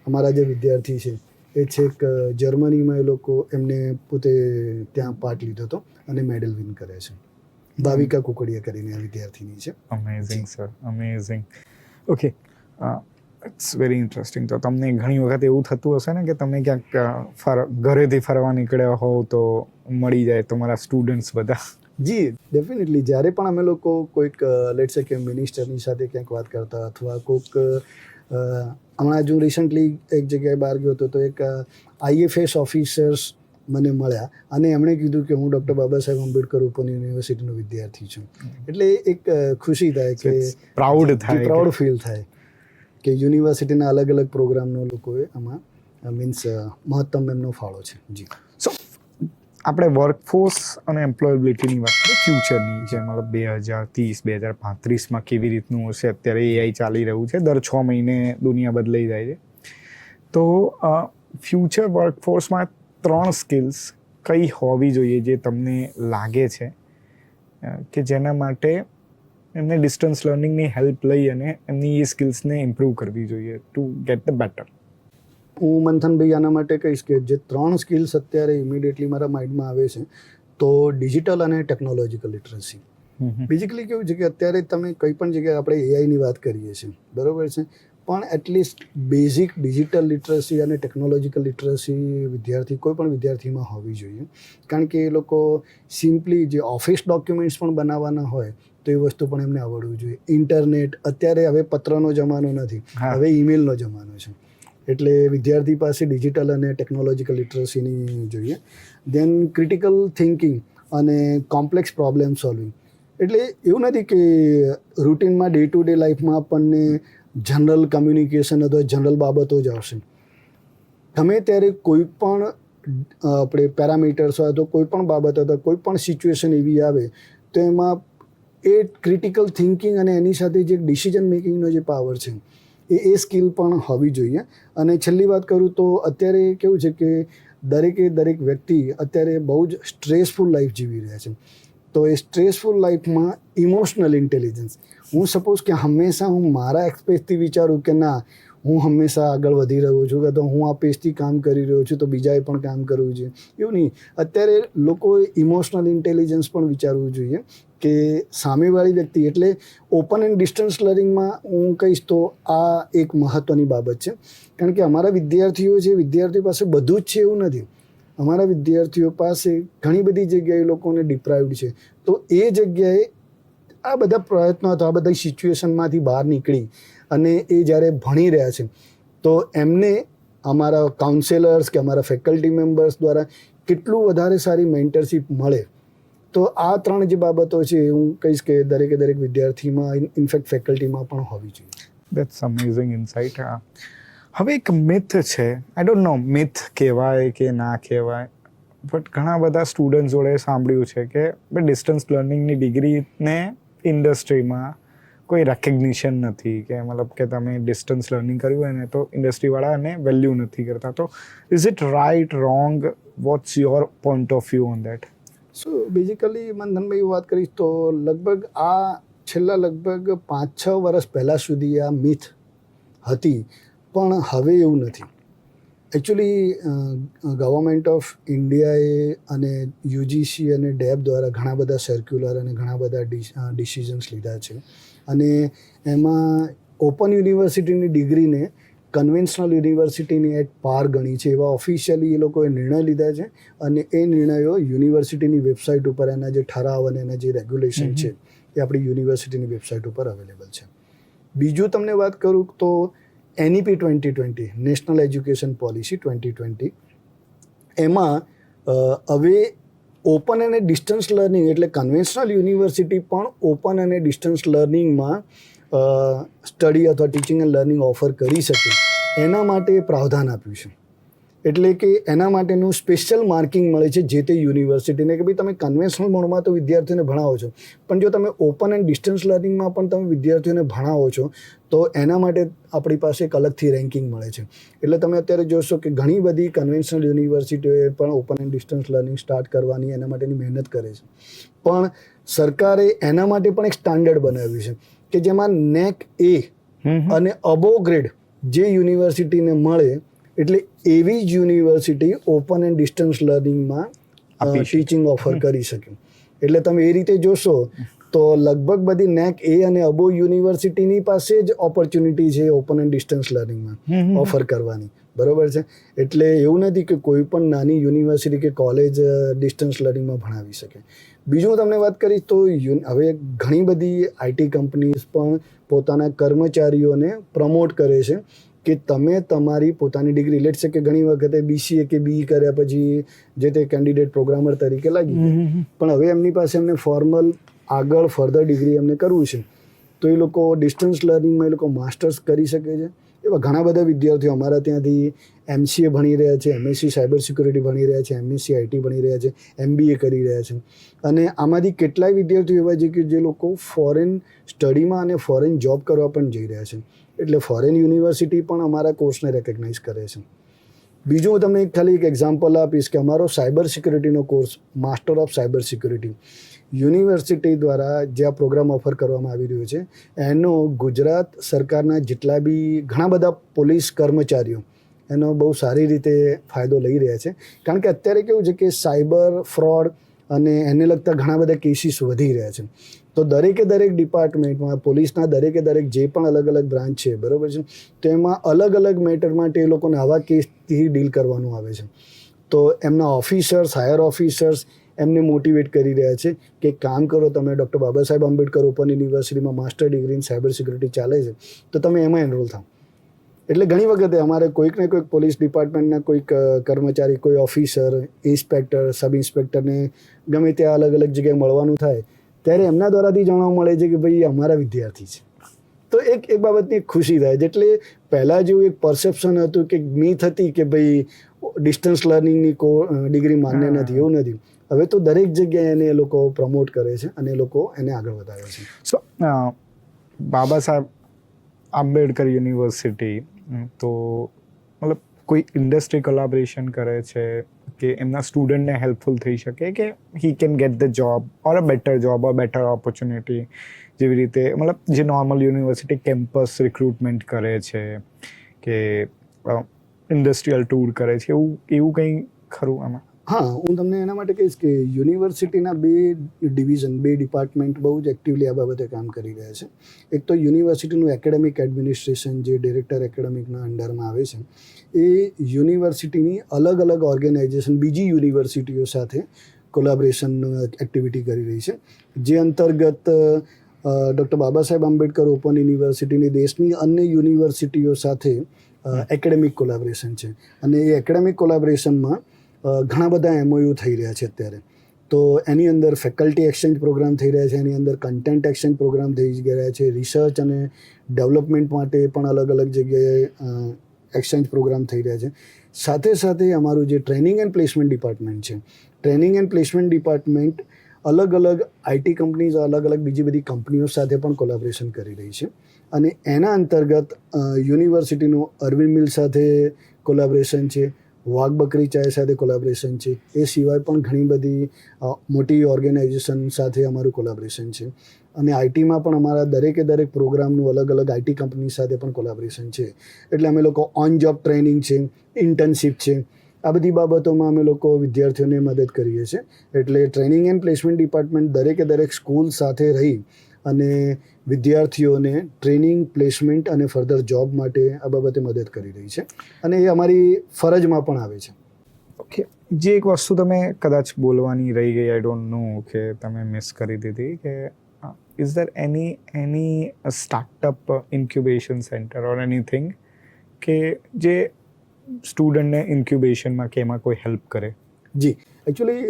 અમારા જે વિદ્યાર્થી છે એ છેક જર્મનીમાં એ લોકો એમને પોતે ત્યાં પાર્ટ લીધો હતો અને મેડલ વિન કરે છે. ભાવિકા કુકડિયા કરીને આ વિદ્યાર્થીની છે. Amazing sir, amazing. Okay, it's very interesting. તો તમને ઘણી વખત એવું થતું હશે ને કે તમે ક્યાંક ઘરેથી ફરવા નીકળ્યા હોવ તો મળી જાય તમારા સ્ટુડન્ટ્સ બધા? જી ડેફિનેટલી. જ્યારે પણ અમે લોકો કોઈક લેટ્સ સે કે મિનિસ્ટરની સાથે ક્યાંક વાત કરતા અથવા કોઈક હમણાં જો રિસન્ટલી એક જગ્યાએ બહાર ગયો હતો તો એક IFS ઓફિસર્સ મને મળ્યા અને એમણે કીધું કે હું ડૉક્ટર બાબા સાહેબ આંબેડકર ઓપન યુનિવર્સિટીનો વિદ્યાર્થી છું. એટલે એક ખુશી થાય કે પ્રાઉડ ફીલ થાય કે યુનિવર્સિટીના અલગ અલગ પ્રોગ્રામનો લોકોએ આમાં મીન્સ મહત્તમ એમનો ફાળો છે. જી. સો આપણે વર્કફોર્સ અને એમ્પ્લોયેબિલિટીની વાત કરીએ ફ્યુચરની, જે મતલબ 2030 2035માં કેવી રીતનું હશે. અત્યારે AI ચાલી રહ્યું છે, દર 6 મહિને દુનિયા બદલાઈ જાય છે. તો ફ્યુચર વર્કફોર્સમાં 3 સ્કિલ્સ કઈ હોવી જોઈએ જે તમને લાગે છે કે જેના માટે એમને ડિસ્ટન્સ લર્નિંગની હેલ્પ લઈ અને એમની એ સ્કિલ્સને ઇમ્પ્રૂવ કરવી જોઈએ ટુ ગેટ ધ બેટર? હું મંથનભાઈ આના માટે કહીશ કે જે 3 સ્કિલ્સ અત્યારે ઇમિડિયેટલી મારા માઇન્ડમાં આવે છે તો ડિજિટલ અને ટેકનોલોજીકલ લિટરસી. બેઝિકલી કેવું છે કે અત્યારે તમે કંઈ પણ જગ્યાએ આપણે AIની વાત કરીએ છીએ, બરાબર છે, પણ એટલીસ્ટ બેઝિક ડિજિટલ લિટરસી અને ટેકનોલોજીકલ લિટરસી કોઈ પણ વિદ્યાર્થીમાં હોવી જોઈએ. કારણ કે એ લોકો સિમ્પલી જે ઓફિસ ડોક્યુમેન્ટ્સ પણ બનાવવાના હોય તો એ વસ્તુ પણ એમને આવડવું જોઈએ. ઇન્ટરનેટ અત્યારે હવે પત્રનો જમાનો નથી, હવે ઈમેલનો જમાનો છે. એટલે વિદ્યાર્થી પાસે ડિજિટલ અને ટેકનોલોજીકલ લિટરસીની જોઈએ. દેન ક્રિટિકલ થિંકિંગ અને કોમ્પ્લેક્સ પ્રોબ્લેમ સોલ્વિંગ. એટલે એવું નથી કે રૂટિનમાં ડે ટુ ડે લાઈફમાં આપણને જનરલ કમ્યુનિકેશન અથવા જનરલ બાબતો જ આવશે. ગમે ત્યારે કોઈ પણ આપણે પેરામીટર્સ હોય તો કોઈ પણ બાબત અથવા કોઈ પણ સિચ્યુએશન એવી આવે તો એમાં એ ક્રિટિકલ થિંકિંગ અને એની સાથે જે ડિસિઝન મેકિંગનો જે પાવર છે એ સ્કિલ પણ હોવી જોઈએ. અને છેલ્લી વાત કરું તો અત્યારે કેવું છે કે દરેક વ્યક્તિ અત્યારે બહુ જ સ્ટ્રેસફુલ લાઈફ જીવી રહ્યા છે. તો એ સ્ટ્રેસફુલ લાઈફમાં ઇમોશનલ ઇન્ટેલિજન્સ, હું સપોઝ કે હંમેશા હું મારા એક્સપેસથી વિચારું કે ના હું હંમેશા આગળ વધી રહ્યો છું કે તો હું આ પેજથી કામ કરી રહ્યો છું તો બીજાએ પણ કામ કરવું જોઈએ, એવું નહીં. અત્યારે લોકોએ ઇમોશનલ ઇન્ટેલિજન્સ પણ વિચારવું જોઈએ કે સામેવાળી વ્યક્તિ, એટલે ઓપન એન્ડ ડિસ્ટન્સ લર્નિંગમાં હું કહીશ તો આ એક મહત્ત્વની બાબત છે. કારણ કે અમારા વિદ્યાર્થીઓ પાસે બધું જ છે એવું નથી. અમારા વિદ્યાર્થીઓ પાસે ઘણી બધી જગ્યાએ લોકોને ડિપ્રાઇવ્ડ છે. તો એ જગ્યાએ આ બધા પ્રયત્નો અથવા આ બધા સિચ્યુએશનમાંથી બહાર નીકળી અને એ જ્યારે ભણી રહ્યા છે તો એમને અમારા કાઉન્સેલર્સ કે અમારા ફેકલ્ટી મેમ્બર્સ દ્વારા કેટલું વધારે સારી મેન્ટરશીપ મળે. તો આ 3 જે બાબતો છે હું કહીશ કે દરેક વિદ્યાર્થીમાં ઇનફેક્ટ ફેકલ્ટીમાં પણ હોવી જોઈએ. That's amazing insight. હવે એક મિથ છે, આઈ ડોન્ટ નો મિથ કહેવાય કે ના કહેવાય, બટ ઘણા બધા સ્ટુડન્ટ જોડે સાંભળ્યું છે કે ડિસ્ટન્સ લર્નિંગની ડિગ્રીને ઇન્ડસ્ટ્રીમાં કોઈ રેકગ્નિશન નથી, કે મતલબ કે તમે ડિસ્ટન્સ લર્નિંગ કર્યું હોય ને તો ઇન્ડસ્ટ્રીવાળા એને વેલ્યુ નથી કરતા. તો is it right, wrong? What's your point of view on that? So basically મંથનભાઈ વાત કરીશ તો લગભગ આ છેલ્લા લગભગ 5-6 વર્ષ પહેલાં સુધી આ મિથ હતી, પણ હવે એવું નથી. એકચ્યુઅલી ગવર્મેન્ટ ઓફ ઇન્ડિયાએ અને UGC અને DEP દ્વારા ઘણા બધા સર્ક્યુલર અને ઘણા બધા ડિસિઝન્સ લીધા છે અને એમાં ઓપન યુનિવર્સિટીની ડિગ્રીને કન્વેન્શનલ યુનિવર્સિટીની એટ પાર ગણી છે એવા ઓફિશિયલી એ લોકોએ નિર્ણય લીધા છે અને એ નિર્ણયો યુનિવર્સિટીની વેબસાઇટ ઉપર એના જે ઠરાવ અને એના જે રેગ્યુલેશન છે એ આપણી યુનિવર્સિટીની વેબસાઇટ ઉપર અવેલેબલ છે. બીજું તમને વાત કરું તો NEP 2020 નેશનલ એજ્યુકેશન પોલિસી 2020 એમાં હવે ઓપન અને ડિસ્ટન્સ લર્નિંગ એટલે કન્વેન્શનલ યુનિવર્સિટી પણ ઓપન અને ડિસ્ટન્સ લર્નિંગમાં સ્ટડી અથવા ટીચિંગ એન્ડ લર્નિંગ ઓફર કરી શકે એના માટે પ્રાવધાન આપ્યું છે. એટલે કે એના માટેનું સ્પેશિયલ માર્કિંગ મળે છે જે તે યુનિવર્સિટીને કે ભાઈ તમે કન્વેન્શનલ મોડમાં તો વિદ્યાર્થીઓને ભણાવો છો, પણ જો તમે ઓપન એન્ડ ડિસ્ટન્સ લર્નિંગમાં પણ તમે વિદ્યાર્થીઓને ભણાવો છો તો એના માટે આપણી પાસે એક અલગથી રેન્કિંગ મળે છે. એટલે તમે અત્યારે જોશો કે ઘણી બધી કન્વેન્શનલ યુનિવર્સિટીઓએ પણ open end distance learning start કરવાની એના માટેની મહેનત કરે છે, પણ સરકારે એના માટે પણ એક સ્ટાન્ડર્ડ બનાવ્યું છે કે જેમાં NAC A અને અબોવ ગ્રેડ જે યુનિવર્સિટીને મળે એટલે એવી જ યુનિવર્સિટી ઓપન એન્ડ ડિસ્ટન્સ લર્નિંગમાં ટીચિંગ ઓફર કરી શકે. એટલે તમે એ રીતે જોશો તો લગભગ બધી NAC A અને અબોવ યુનિવર્સિટીની પાસે જ ઓપોર્ચ્યુનિટી છે ઓપન એન્ડ ડિસ્ટન્સ લર્નિંગમાં ઓફર કરવાની, બરોબર છે. એટલે એવું નથી કે કોઈ પણ નાની યુનિવર્સિટી કે કોલેજ ડિસ્ટન્સ લર્નિંગમાં ભણાવી શકે. બીજું હું તમને વાત કરીશ તો હવે ઘણી બધી IT કંપનીઝ પણ પોતાના કર્મચારીઓને પ્રમોટ કરે છે કે તમે તમારી પોતાની ડિગ્રી, લેટ છે કે ઘણી વખતે BCA કે BE કર્યા પછી જે તે કેન્ડિડેટ પ્રોગ્રામર તરીકે લાગી ગયા, પણ હવે એમની પાસે એમને ફોર્મલ આગળ ફર્ધર ડિગ્રી એમને કરવું છે તો એ લોકો ડિસ્ટન્સ લર્નિંગમાં એ લોકો માસ્ટર્સ કરી શકે છે. એવા ઘણા બધા વિદ્યાર્થીઓ અમારા ત્યાંથી MCA ભણી રહ્યા છે, MSc સાયબર સિક્યુરિટી ભણી રહ્યા છે, MSc IT ભણી રહ્યા છે, MBA કરી રહ્યા છે. અને આમાંથી કેટલાય વિદ્યાર્થીઓ એવા છે કે જે લોકો ફોરેન સ્ટડીમાં અને ફોરેન જોબ કરવા પણ જઈ રહ્યા છે. એટલે ફોરેન યુનિવર્સિટી પણ અમારા કોર્સને રેકગ્નાઇઝ કરે છે. બીજું હું તમને ખાલી એક એક્ઝામ્પલ આપીશ કે અમારો સાયબર સિક્યુરિટીનો course master of cyber security university દ્વારા જે આ પ્રોગ્રામ ઓફર કરવામાં આવી રહ્યો છે એનો ગુજરાત સરકારના જેટલા બી ઘણા બધા પોલીસ કર્મચારીઓ એનો બહુ સારી રીતે ફાયદો લઈ રહ્યા છે. કારણ કે અત્યારે કેવું છે કે સાયબર ફ્રોડ અને એને લગતા ઘણા બધા કેસીસ વધી રહ્યા છે. તો દરેકે દરેક ડિપાર્ટમેન્ટમાં પોલીસના દરેકે દરેક જે પણ અલગ અલગ બ્રાન્ચ છે, બરાબર છે, તો એમાં અલગ અલગ મેટર માટે એ લોકોને આવા કેસથી ડીલ કરવાનું આવે છે. તો એમના ઓફિસર્સ, હાયર ઓફિસર્સ એમને મોટિવેટ કરી રહ્યા છે કે કામ કરો, તમે ડૉક્ટર બાબા સાહેબ આંબેડકર ઓપન યુનિવર્સિટીમાં master degree in cyber security ચાલે છે તો તમે એમાં એનરોલ થાઓ. એટલે ઘણી વખતે અમારે કોઈક ને કોઈક પોલીસ ડિપાર્ટમેન્ટના કોઈક કર્મચારી, કોઈ ઓફિસર, ઇન્સ્પેક્ટર, સબ ઇન્સ્પેક્ટરને ગમે ત્યાં અલગ અલગ જગ્યાએ મળવાનું થાય ત્યારે એમના દ્વારાથી જાણવા મળે છે કે ભાઈ અમારા વિદ્યાર્થી છે. તો એક બાબતની ખુશી થાય. એટલે પહેલાં જેવું એક પરસેપ્શન હતું કે મિથ હતી કે ભાઈ ડિસ્ટન્સ લર્નિંગની ડિગ્રી માન્ય નથી, એવું નથી. હવે તો દરેક જગ્યાએ એને એ લોકો પ્રમોટ કરે છે અને એ લોકો એને આગળ વધારે છે. સો બાબા સાહેબ આંબેડકર યુનિવર્સિટી તો મતલબ કોઈ ઇન્ડસ્ટ્રી કોલાબરેશન કરે છે કે એમના સ્ટુડન્ટને હેલ્પફુલ થઈ શકે કે he can get the job or a better job or better opportunity, જેવી રીતે મતલબ જે નોર્મલ યુનિવર્સિટી કેમ્પસ રિક્રુટમેન્ટ કરે છે કે ઇન્ડસ્ટ્રીયલ ટૂર કરે છે, એવું કંઈ ખરું આમાં? હા, હું તમને એના માટે કહીશ કે યુનિવર્સિટીના બે ડિપાર્ટમેન્ટ બહુ જ એક્ટિવલી આ બાબતે કામ કરી રહ્યા છે. એક તો યુનિવર્સિટીનું એકેડેમિક એડમિનિસ્ટ્રેશન જે ડિરેક્ટર એકેડેમિકના અંડરમાં આવે છે, એ યુનિવર્સિટીની અલગ અલગ ઓર્ગેનાઇઝેશન બીજી યુનિવર્સિટીઓ સાથે કોલાબરેશન એક્ટિવિટી કરી રહી છે. જે અંતર્ગત ડૉક્ટર બાબા સાહેબ આંબેડકર ઓપન યુનિવર્સિટીની દેશની અન્ય યુનિવર્સિટીઓ સાથે એકેડેમિક કોલાબરેશન છે. અને એ એકેડેમિક કોલાબરેશનમાં ઘણા બધા MOU થઈ રહ્યા છે અત્યારે. તો એની અંદર ફેકલ્ટી એક્સચેન્જ પ્રોગ્રામ થઈ રહ્યા છે, એની અંદર કન્ટેન્ટ એક્સચેન્જ પ્રોગ્રામ થઈ રહ્યા છે, રિસર્ચ અને ડેવલપમેન્ટ માટે પણ અલગ અલગ જગ્યાએ એક્સચેન્જ પ્રોગ્રામ થઈ રહ્યા છે. સાથે સાથે અમારું જે ટ્રેનિંગ એન્ડ પ્લેસમેન્ટ ડિપાર્ટમેન્ટ છે, ટ્રેનિંગ એન્ડ પ્લેસમેન્ટ ડિપાર્ટમેન્ટ અલગ અલગ IT કંપનીઝ, અલગ અલગ બીજી બધી કંપનીઓ સાથે પણ કોલાબરેશન કરી રહી છે. અને એના અંતર્ગત યુનિવર્સિટીનું અરવિંદ મિલ સાથે કોલાબરેશન છે, વાઘ બકરી ચાય સાથે કોલાબરેશન છે. એ સિવાય પણ ઘણી બધી મોટી ઓર્ગેનાઇઝેશન સાથે અમારું કોલાબરેશન છે. અને ITમાં પણ અમારા દરેકે દરેક પ્રોગ્રામનું અલગ અલગ IT કંપની સાથે પણ કોલાબરેશન છે. એટલે અમે લોકો ઓન જોબ ટ્રેનિંગ છે, ઇન્ટર્નશીપ છે, આ બધી બાબતોમાં અમે લોકો વિદ્યાર્થીઓને મદદ કરીએ છીએ. એટલે ટ્રેનિંગ એન્ડ પ્લેસમેન્ટ ડિપાર્ટમેન્ટ દરેકે દરેક સ્કૂલ સાથે રહી અને વિદ્યાર્થીઓને ટ્રેનિંગ, પ્લેસમેન્ટ અને ફર્ધર જોબ માટે આ બાબતે મદદ કરી રહી છે. અને એ અમારી ફરજમાં પણ આવે છે. ઓકે, જે એક વસ્તુ તમે કદાચ બોલવાની રહી ગઈ, આઈ ડોન્ટ નો કે તમે મિસ કરી દીધી, કે is there any startup incubation centre or anything કે જે સ્ટુડન્ટને ઇન્ક્યુબેશનમાં કે એમાં કોઈ હેલ્પ કરે? જી, એકચ્યુઅલી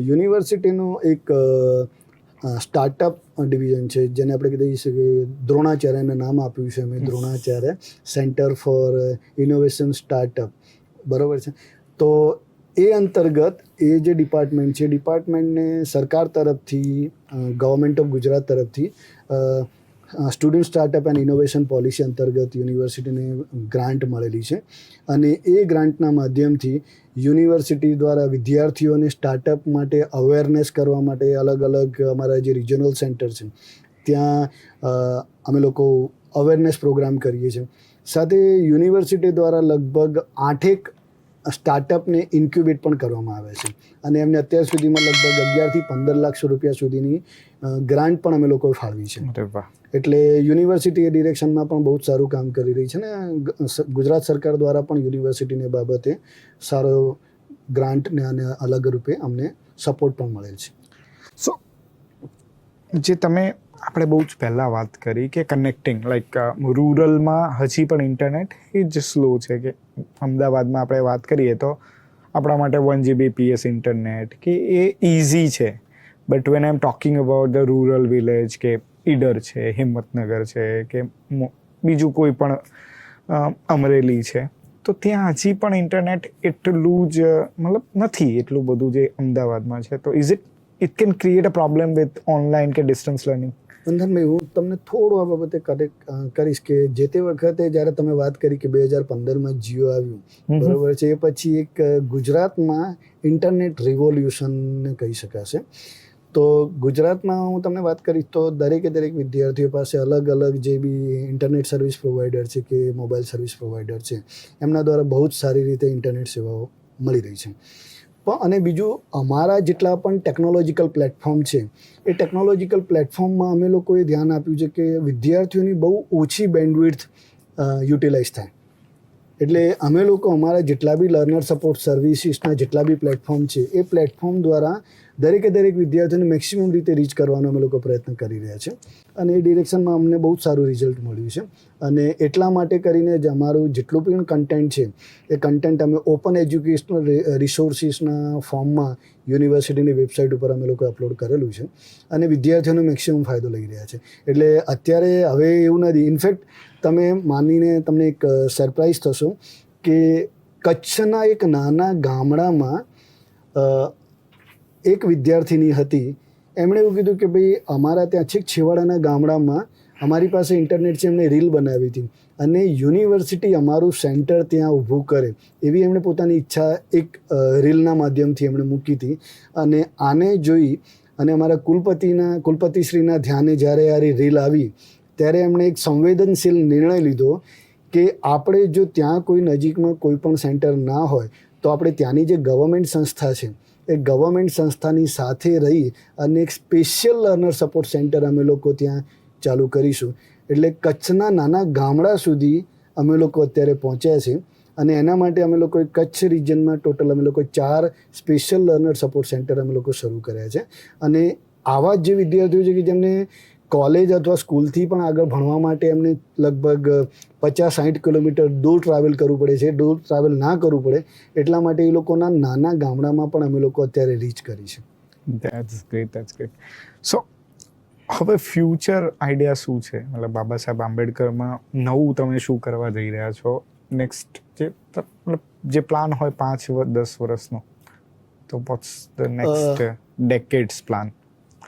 યુનિવર્સિટીનું એક સ્ટાર્ટઅપ ડિવિઝન છે જેને આપણે કહીએ છીએ કે દ્રોણાચાર્યનું નામ આપ્યું છે અમે, Dronacharya centre for innovation startup, બરાબર છે. તો એ અંતર્ગત એ જે ડિપાર્ટમેન્ટ છે, ડિપાર્ટમેન્ટને સરકાર તરફથી, ગવર્મેન્ટ ઓફ ગુજરાત તરફથી student startup and innovation policy અંતર્ગત યુનિવર્સિટીને ગ્રાન્ટ મળેલી છે. અને એ ગ્રાન્ટના માધ્યમથી યુનિવર્સિટી દ્વારા વિદ્યાર્થીઓને સ્ટાર્ટઅપ માટે અવેરનેસ કરવા માટે અલગ અલગ અમારા જે રિજનલ સેન્ટર છે ત્યાં અમે લોકો અવેરનેસ પ્રોગ્રામ કરીએ છીએ. સાથે યુનિવર્સિટી દ્વારા લગભગ 8 સ્ટાર્ટઅપને ઇન્ક્યુબેટ પણ કરવામાં આવે છે અને એમને અત્યાર સુધીમાં લગભગ 11 થી 15 લાખ રૂપિયા સુધીની ગ્રાન્ટ પણ અમે લોકોએ ફાળવી છે. એટલે યુનિવર્સિટી એ ડિરેક્શનમાં પણ બહુ જ સારું કામ કરી રહી છે ને ગુજરાત સરકાર દ્વારા પણ યુનિવર્સિટીને બાબતે સારો ગ્રાન્ટને અને અલગ રૂપે અમને સપોર્ટ પણ મળેલ છે. સો જે તમે આપણે બહુ જ પહેલાં વાત કરી કે કનેક્ટિંગ લાઈક રૂરલમાં હજી પણ ઇન્ટરનેટ એ જ સ્લો છે કે અમદાવાદમાં આપણે વાત કરીએ તો આપણા માટે 1 Gbps ઇન્ટરનેટ કે એ ઇઝી છે. But when I am talking about the rural village કે ઈડર છે, હિંમતનગર છે કે બીજું કોઈ પણ અમરેલી છે, તો ત્યાં હજી પણ ઇન્ટરનેટ એટલું જ મતલબ નથી એટલું બધું જે અમદાવાદમાં છે. તો it can create a problem with online કે ડિસ્ટન્સ લર્નિંગ? બંધનભાઈ, હું તમને થોડું આ બાબતે કરીશ કે જે તે વખતે જ્યારે તમે વાત કરી કે 2015માં જીઓ આવ્યું, બરાબર છે, એ પછી એક ગુજરાતમાં ઇન્ટરનેટ રિવોલ્યુશનને કહી શકાશે. તો ગુજરાતમાં હું તમને વાત કરીશ તો દરેક વિદ્યાર્થીઓ પાસે અલગ અલગ જે બી ઇન્ટરનેટ સર્વિસ પ્રોવાઈડર છે કે મોબાઈલ સર્વિસ પ્રોવાઈડર છે એમના દ્વારા બહુ જ સારી રીતે ઇન્ટરનેટ સેવાઓ મળી રહી છે. અને બીજું, અમારા જેટલા પણ ટેકનોલોજીકલ પ્લેટફોર્મ છે એ ટેકનોલોજીકલ પ્લેટફોર્મમાં અમે લોકોએ ધ્યાન આપ્યું છે કે વિદ્યાર્થીઓની બહુ ઓછી બેન્ડવિડ્થ યુટિલાઇઝ થાય. એટલે અમે લોકો અમારા જેટલા બી લર્નર સપોર્ટ સર્વિસીસના જેટલા બી પ્લેટફોર્મ છે એ પ્લેટફોર્મ દ્વારા દરેક વિદ્યાર્થીઓને મેક્સિમમ રીતે રીચ કરવાનો અમે લોકો પ્રયત્ન કરી રહ્યા છે અને એ ડિરેક્શનમાં અમને બહુ જ સારું રિઝલ્ટ મળ્યું છે. અને એટલા માટે કરીને જ અમારું જેટલું પણ કન્ટેન્ટ છે એ કન્ટેન્ટ અમે ઓપન એજ્યુકેશનલ રિસોર્સિસના ફોર્મમાં યુનિવર્સિટીની વેબસાઇટ ઉપર અમે લોકો અપલોડ કરેલું છે અને વિદ્યાર્થીઓનો મેક્સિમમ ફાયદો લઈ રહ્યા છે. એટલે અત્યારે હવે એવું નથી. ઇનફેક્ટ તમે માનીને તમને એક સરપ્રાઈઝ થશો કે કચ્છના એક નાના ગામડામાં એક વિદ્યાર્થીની હતી. એમણે એવું કીધું કે ભાઈ અમારા ત્યાં છેક છેવાડાના ગામડામાં અમારી પાસે ઇન્ટરનેટ છે, એમણે રીલ બનાવી હતી અને યુનિવર્સિટી અમારું સેન્ટર ત્યાં ઊભું કરે એવી એમણે પોતાની ઈચ્છા એક રીલના માધ્યમથી એમણે મૂકી હતી. અને આને જોઈ અને અમારા કુલપતિશ્રીના ધ્યાને જ્યારે આ રીલ આવી ત્યારે એમણે એક સંવેદનશીલ નિર્ણય લીધો કે આપણે જો ત્યાં કોઈ નજીકમાં કોઈ પણ સેન્ટર ના હોય તો આપણે ત્યાંની જે ગવર્મેન્ટ સંસ્થા છે એ ગવર્મેન્ટ સંસ્થાની સાથે રહી અને એક સ્પેશિયલ લર્નર સપોર્ટ સેન્ટર અમે લોકો ત્યાં ચાલુ કરીશું. એટલે કચ્છના નાના ગામડા સુધી અમે લોકો અત્યારે પહોંચ્યા છે અને એના માટે અમે લોકોએ કચ્છ રિજનમાં ટોટલ અમે લોકો 4 સ્પેશિયલ લર્નર સપોર્ટ સેન્ટર અમે લોકો શરૂ કર્યા છે. અને આવા જ જે વિદ્યાર્થીઓ છે કે જેમને કોલેજ અથવા સ્કૂલથી પણ આગળ ભણવા માટે એમને લગભગ 50-60 કિલોમીટર દૂર ટ્રાવેલ કરવું પડે છે. દૂર ટ્રાવેલ ના કરવું પડે એટલા માટે એ લોકોના નાના ગામડામાં પણ અમે લોકો અત્યારે રીચ કરી છે. That's great. સો હવે ફ્યુચર આઈડિયા શું છે? મતલબ બાબા સાહેબ આંબેડકરમાં નવું તમે શું કરવા જઈ રહ્યા છો? નેક્સ્ટ જે પ્લાન હોય 5-10 વર્ષનો, તો વોટ્સ ધ નેક્સ્ટ ડેકેડ્સ પ્લાન?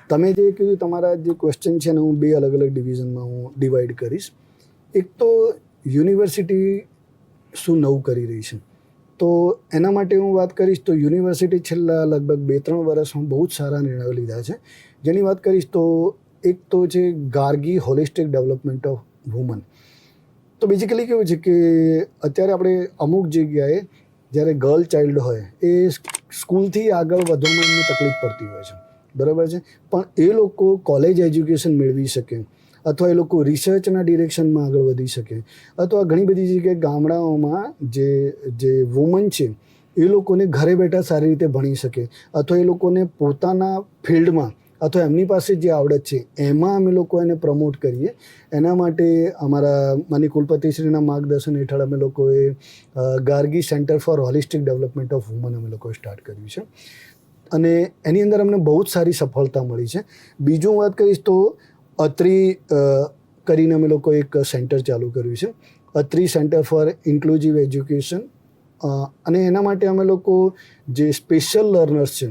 તમે જે કીધું તમારા જે ક્વેશ્ચન છે ને હું 2 અલગ ડિવિઝનમાં હું ડિવાઈડ કરીશ. એક તો યુનિવર્સિટી શું નવું કરી રહી છે, તો એના માટે હું વાત કરીશ તો યુનિવર્સિટી છેલ્લા લગભગ 2-3 વર્ષમાં બહુ જ સારા નિર્ણયો લીધા છે. જેની વાત કરીશ તો એક તો છે Gargi holistic development of woman. તો બેઝિકલી કેવું છે કે અત્યારે આપણે અમુક જગ્યાએ જ્યારે ગર્લ ચાઇલ્ડ હોય એ સ્કૂલથી આગળ વધવામાં એમને તકલીફ પડતી હોય છે, બરાબર છે, પણ એ લોકો કોલેજ એજ્યુકેશન મેળવી શકે અથવા એ લોકો રિસર્ચના ડિરેક્શનમાં આગળ વધી શકે અથવા ઘણી બધી જગ્યાએ ગામડાઓમાં જે વુમન છે એ લોકોને ઘરે બેઠા સારી રીતે ભણી શકે અથવા એ લોકોને પોતાના ફિલ્ડમાં અથવા એમની પાસે જે આવડત છે એમાં અમે લોકો એને પ્રમોટ કરીએ. એના માટે અમારા માની કુલપતિશ્રીના માર્ગદર્શન હેઠળ અમે લોકોએ Gargi centre for holistic development of woman અમે લોકોએ સ્ટાર્ટ કર્યું છે અને એની અંદર અમને બહુ જ સારી સફળતા મળી છે. બીજું વાત કરીશ તો અત્રી કરીને અમે લોકો એક સેન્ટર ચાલુ કર્યું છે, Atri centre for inclusive education અને એના માટે અમે લોકો જે સ્પેશિયલ લર્નર્સ છે,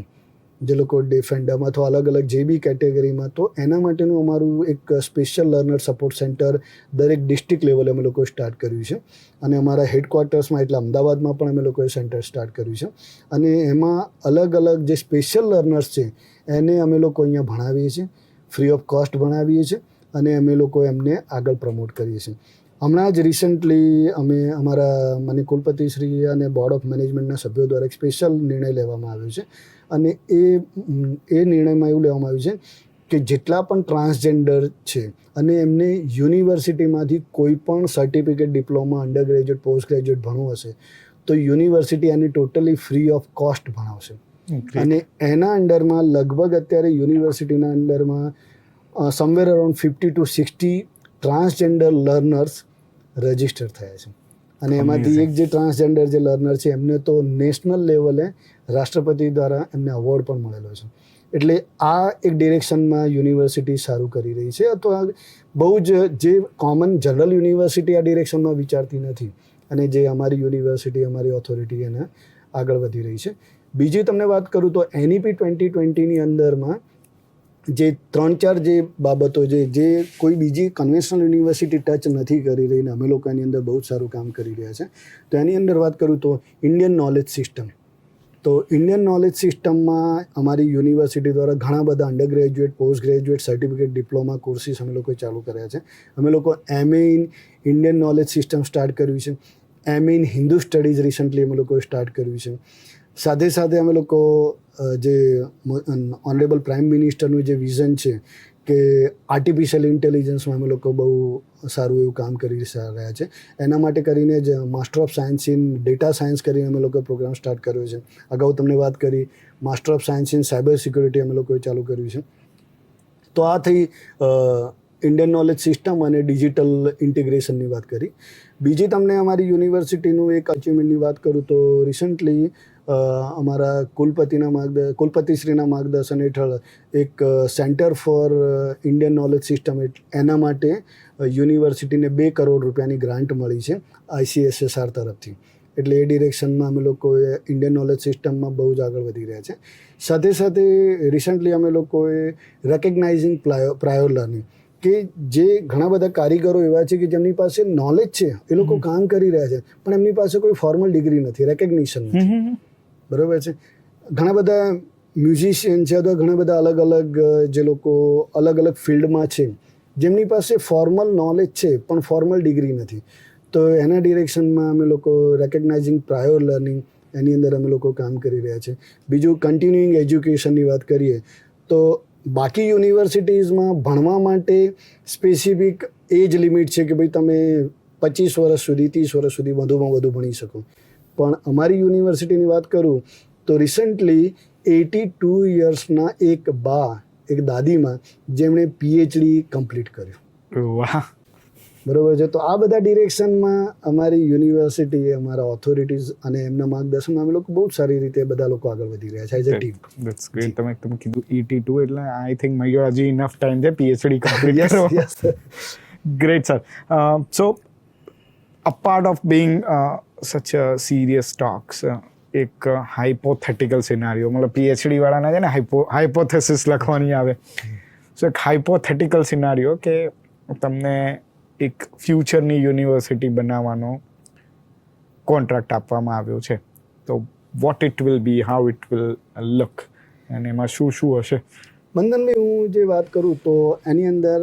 જે લોકો ડેફ એન્ડ ડમ અથવા અલગ અલગ જે બી કેટેગરીમાં, તો એના માટેનું અમારું એક સ્પેશિયલ લર્નર સપોર્ટ સેન્ટર દરેક ડિસ્ટ્રિક્ટ લેવલે અમે લોકોએ સ્ટાર્ટ કર્યું છે. અને અમારા હેડક્વાર્ટર્સમાં એટલે અમદાવાદમાં પણ અમે લોકોએ સેન્ટર સ્ટાર્ટ કર્યું છે. અને એમાં અલગ અલગ જે સ્પેશિયલ લર્નર્સ છે એને અમે લોકો અહીંયા ભણાવીએ છીએ, ફ્રી ઓફ કોસ્ટ ભણાવીએ છીએ અને અમે લોકો એમને આગળ પ્રમોટ કરીએ છીએ. હમણાં જ રિસન્ટલી અમે અમારા મને કુલપતિશ્રી અને બોર્ડ ઓફ મેનેજમેન્ટના સભ્યો દ્વારા એક સ્પેશિયલ નિર્ણય લેવામાં આવ્યો છે. અને એ નિર્ણયમાં એવું લેવામાં આવ્યું છે કે જેટલા પણ ટ્રાન્સજેન્ડર છે અને એમને યુનિવર્સિટીમાંથી કોઈ પણ certificate, diploma, under graduate, post graduate ભણવું હશે તો યુનિવર્સિટી આની ટોટલી ફ્રી ઓફ કોસ્ટ ભણાવશે. અને એના અંડરમાં લગભગ અત્યારે યુનિવર્સિટીના અંડરમાં somewhere around 50 to 60 transgender learners register થયા છે. અને એમાંથી એક જે ટ્રાન્સજેન્ડર જે લર્નર છે એમને તો નેશનલ લેવલે રાષ્ટ્રપતિ દ્વારા એમને અવોર્ડ પણ મળેલો છે. એટલે આ એક ડિરેક્શનમાં યુનિવર્સિટી સારું કરી રહી છે. અથવા બહુ જ જે કોમન જનરલ યુનિવર્સિટી આ ડિરેક્શનમાં વિચારતી નથી અને જે અમારી યુનિવર્સિટી, અમારી ઓથોરિટી એને આગળ વધી રહી છે. બીજી તમને વાત કરું તો NEP 2020ની અંદરમાં જે 3-4 જે બાબતો જે કોઈ બીજી કન્વેન્શનલ યુનિવર્સિટી ટચ નથી કરી રહી ને અમે લોકો એની અંદર બહુ જ સારું કામ કરી રહ્યા છે. તો એની અંદર વાત કરું તો ઇન્ડિયન નોલેજ સિસ્ટમ. તો ઇન્ડિયન નોલેજ સિસ્ટમમાં અમારી યુનિવર્સિટી દ્વારા ઘણા બધા under graduate, post graduate, certificate, diploma courses અમે લોકોએ ચાલુ કર્યા છે. અમે લોકો MA in Indian knowledge system start કર્યું છે. MA in Hindu studies recently અમે લોકોએ સ્ટાર્ટ કર્યું છે. સાથે સાથે અમે લોકો જે ઓનરેબલ પ્રાઇમ મિનિસ્ટરનું જે વિઝન છે કે આર્ટિફિશિયલ ઇન્ટેલિજન્સમાં અમે લોકો બહુ સારું એવું કામ કરી રહ્યા છે. એના માટે કરીને જ master of science in data science કરીને અમે લોકોએ પ્રોગ્રામ સ્ટાર્ટ કર્યો છે. અગાઉ તમને વાત કરી master of science in cyber security અમે લોકોએ ચાલુ કર્યું છે. તો આ થઈ ઇન્ડિયન નોલેજ સિસ્ટમ અને ડિજિટલ ઇન્ટિગ્રેશનની વાત કરી. બીજી તમને અમારી યુનિવર્સિટીનું એક અચીવમેન્ટની વાત કરું તો રિસન્ટલી અમારા કુલપતિશ્રીના માર્ગદર્શન હેઠળ એક centre for Indian knowledge system એના માટે યુનિવર્સિટીને 2 કરોડ રૂપિયાની ગ્રાન્ટ મળી છે ICSSR તરફથી. એટલે એ ડિરેક્શનમાં અમે લોકોએ ઇન્ડિયન નોલેજ સિસ્ટમમાં બહુ જ આગળ વધી રહ્યા છે. સાથે સાથે રિસન્ટલી અમે લોકોએ રેકગ્નાઇઝિંગ પ્રાયોર લર્નિંગ કે જે ઘણા બધા કારીગરો એવા છે કે જેમની પાસે નોલેજ છે, એ લોકો કામ કરી રહ્યા છે પણ એમની પાસે કોઈ ફોર્મલ ડિગ્રી નથી, રેકગ્નિશન નથી. બરાબર છે. ઘણા બધા મ્યુઝિશિયન છે અથવા ઘણા બધા અલગ અલગ જે લોકો અલગ અલગ ફિલ્ડમાં છે જેમની પાસે ફોર્મલ નોલેજ છે પણ ફોર્મલ ડિગ્રી નથી. તો એના ડિરેક્શનમાં અમે લોકો રેકગ્નાઇઝિંગ પ્રાયોર લર્નિંગ એની અંદર અમે લોકો કામ કરી રહ્યા છે. બીજું કન્ટિન્યુઇંગ એજ્યુકેશનની વાત કરીએ તો બાકી યુનિવર્સિટીઝમાં ભણવા માટે સ્પેસિફિક એજ લિમિટ છે કે ભાઈ તમે 25 વર્ષ સુધી, 30 વર્ષ સુધી વધુમાં વધુ ભણી શકો. પણ અમારી યુનિવર્સિટીની વાત કરું તો રિસન્ટલી 82 યર્સના એક દાદીમાં જેમણે PhD કમ્પ્લીટ કર્યું. વાહ, બરાબર છે. તો આ બધા ડિરેક્શનમાં અમારી યુનિવર્સિટીએ, અમારા ઓથોરિટીઝ અને એમના માર્ગદર્શનમાં અમે લોકો બહુ સારી રીતે બધા લોકો આગળ વધી રહ્યા છે as a team. That's great. તમે કીધું 82 એટલે આઈ થિંક મારી હજી ઇનફ ટાઈમ છે PhD કમ્પ્લીટ કરવા. Yes. Great, sir. So, a part of being such a serious talks, એક હાઇપોથેટિકલ સિનારીઓ, મતલબ PhD વાળાના છે ને હાઇપોથેસિસ લખવાની આવે. સો એક હાઇપોથેટિકલ સિનારીઓ કે તમને એક ફ્યુચરની યુનિવર્સિટી બનાવવાનો કોન્ટ્રાક્ટ આપવામાં આવ્યો છે. તો what it will be, how it will look, અને એમાં શું શું હશે? બંધનભાઈ, હું જે વાત કરું તો એની અંદર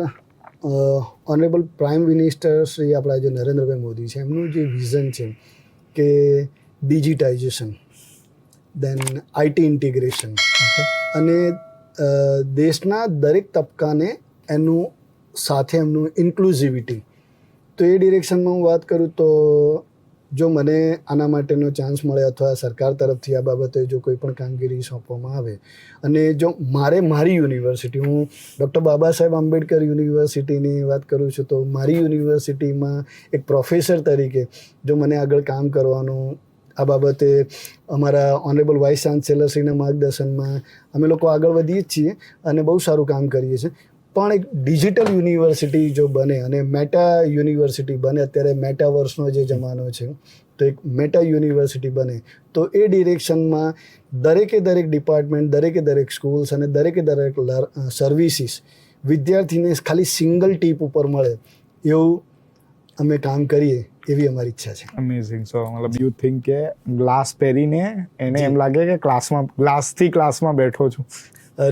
ઓનરેબલ પ્રાઇમ મિનિસ્ટર શ્રી આપણા જે નરેન્દ્રભાઈ મોદી છે એમનું જે વિઝન છે કે ડિજિટાઇઝેશન, દેન IT ઇન્ટિગ્રેશન અને દેશના દરેક તબક્કાને એનું સાથે એમનું ઇન્ક્લુઝિવિટી. તો એ ડિરેક્શનમાં હું વાત કરું તો જો મને આના માટેનો ચાન્સ મળે અથવા સરકાર તરફથી આ બાબતે જો કોઈ પણ કામગીરી સોંપવામાં આવે અને જો મારી યુનિવર્સિટી, હું ડૉક્ટર બાબા સાહેબ આંબેડકર યુનિવર્સિટીની વાત કરું છું, તો મારી યુનિવર્સિટીમાં એક પ્રોફેસર તરીકે જો મને આગળ કામ કરવાનું આ બાબતે અમારા ઓનરેબલ વાઇસ ચાન્સેલરશ્રીના માર્ગદર્શનમાં અમે લોકો આગળ વધીએ જ છીએ અને બહુ સારું કામ કરીએ છીએ. પણ એક ડિજિટલ યુનિવર્સિટી જો બને અને મેટા યુનિવર્સિટી બને, અત્યારે મેટાવર્સનો જે જમાનો છે, તો એક મેટા યુનિવર્સિટી બને તો એ ડિરેક્શનમાં દરેકે દરેક ડિપાર્ટમેન્ટ, દરેકે દરેક સ્કૂલ્સ અને દરેકે દરેક સર્વિસીસ વિદ્યાર્થીને ખાલી સિંગલ ટીપ ઉપર મળે એવું અમે કામ કરીએ એવી અમારી ઈચ્છા છે. અમેઝિંગ. સો મતલબ યુ થિંક કે ગ્લાસ પહેરીને એને એમ લાગે કે ક્લાસમાં બેઠો છું.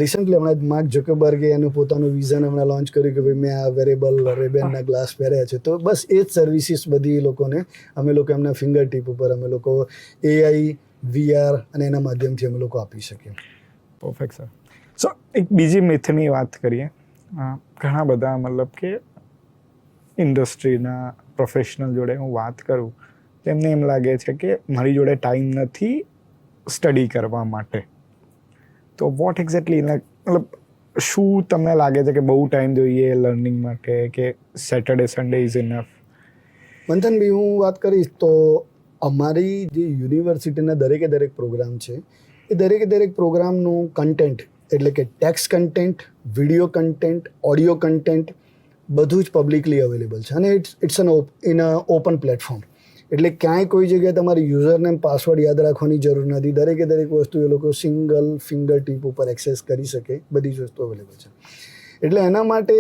રિસન્ટલી હમણાં જ માર્ક ઝકરબર્ગે એનું પોતાનું વિઝન હમણાં લોન્ચ કર્યું કે ભાઈ મેં આ વેરેબલ રેબેનના ગ્લાસ પહેર્યા છે. તો બસ એ જ સર્વિસીસ બધી એ લોકોને અમે લોકો એમના ફિંગર ટીપ ઉપર અમે લોકો AI, VR અને એના માધ્યમથી અમે લોકો આપી શકીએ. Perfect sir. સો એક બીજી મિથની વાત કરીએ. ઘણા બધા મતલબ કે ઇન્ડસ્ટ્રીના પ્રોફેશનલ જોડે હું વાત કરું તેમને એમ લાગે છે કે મારી જોડે ટાઈમ નથી સ્ટડી કરવા માટે. તો વોટ એક્ઝેક્ટલી મતલબ શું તમને લાગે છે કે બહુ ટાઈમ જોઈએ લર્નિંગ માટે કે સેટરડે સન્ડે ઇઝ ઇનફ? મંથનભાઈ, હું વાત કરીશ તો અમારી જે યુનિવર્સિટીના દરેકે દરેક પ્રોગ્રામ છે એ દરેકે દરેક પ્રોગ્રામનું કન્ટેન્ટ એટલે કે text content, video content, audio content બધું જ પબ્લિકલી અવેલેબલ છે અને it's in a open platform. એટલે ક્યાંય કોઈ જગ્યાએ તમારે યુઝરનેમ પાસવર્ડ યાદ રાખવાની જરૂર નથી. દરેકે દરેક વસ્તુ એ લોકો સિંગલ ફિંગર ટીપ ઉપર એક્સેસ કરી શકે. બધી જ વસ્તુ અવેલેબલ છે. એટલે એના માટે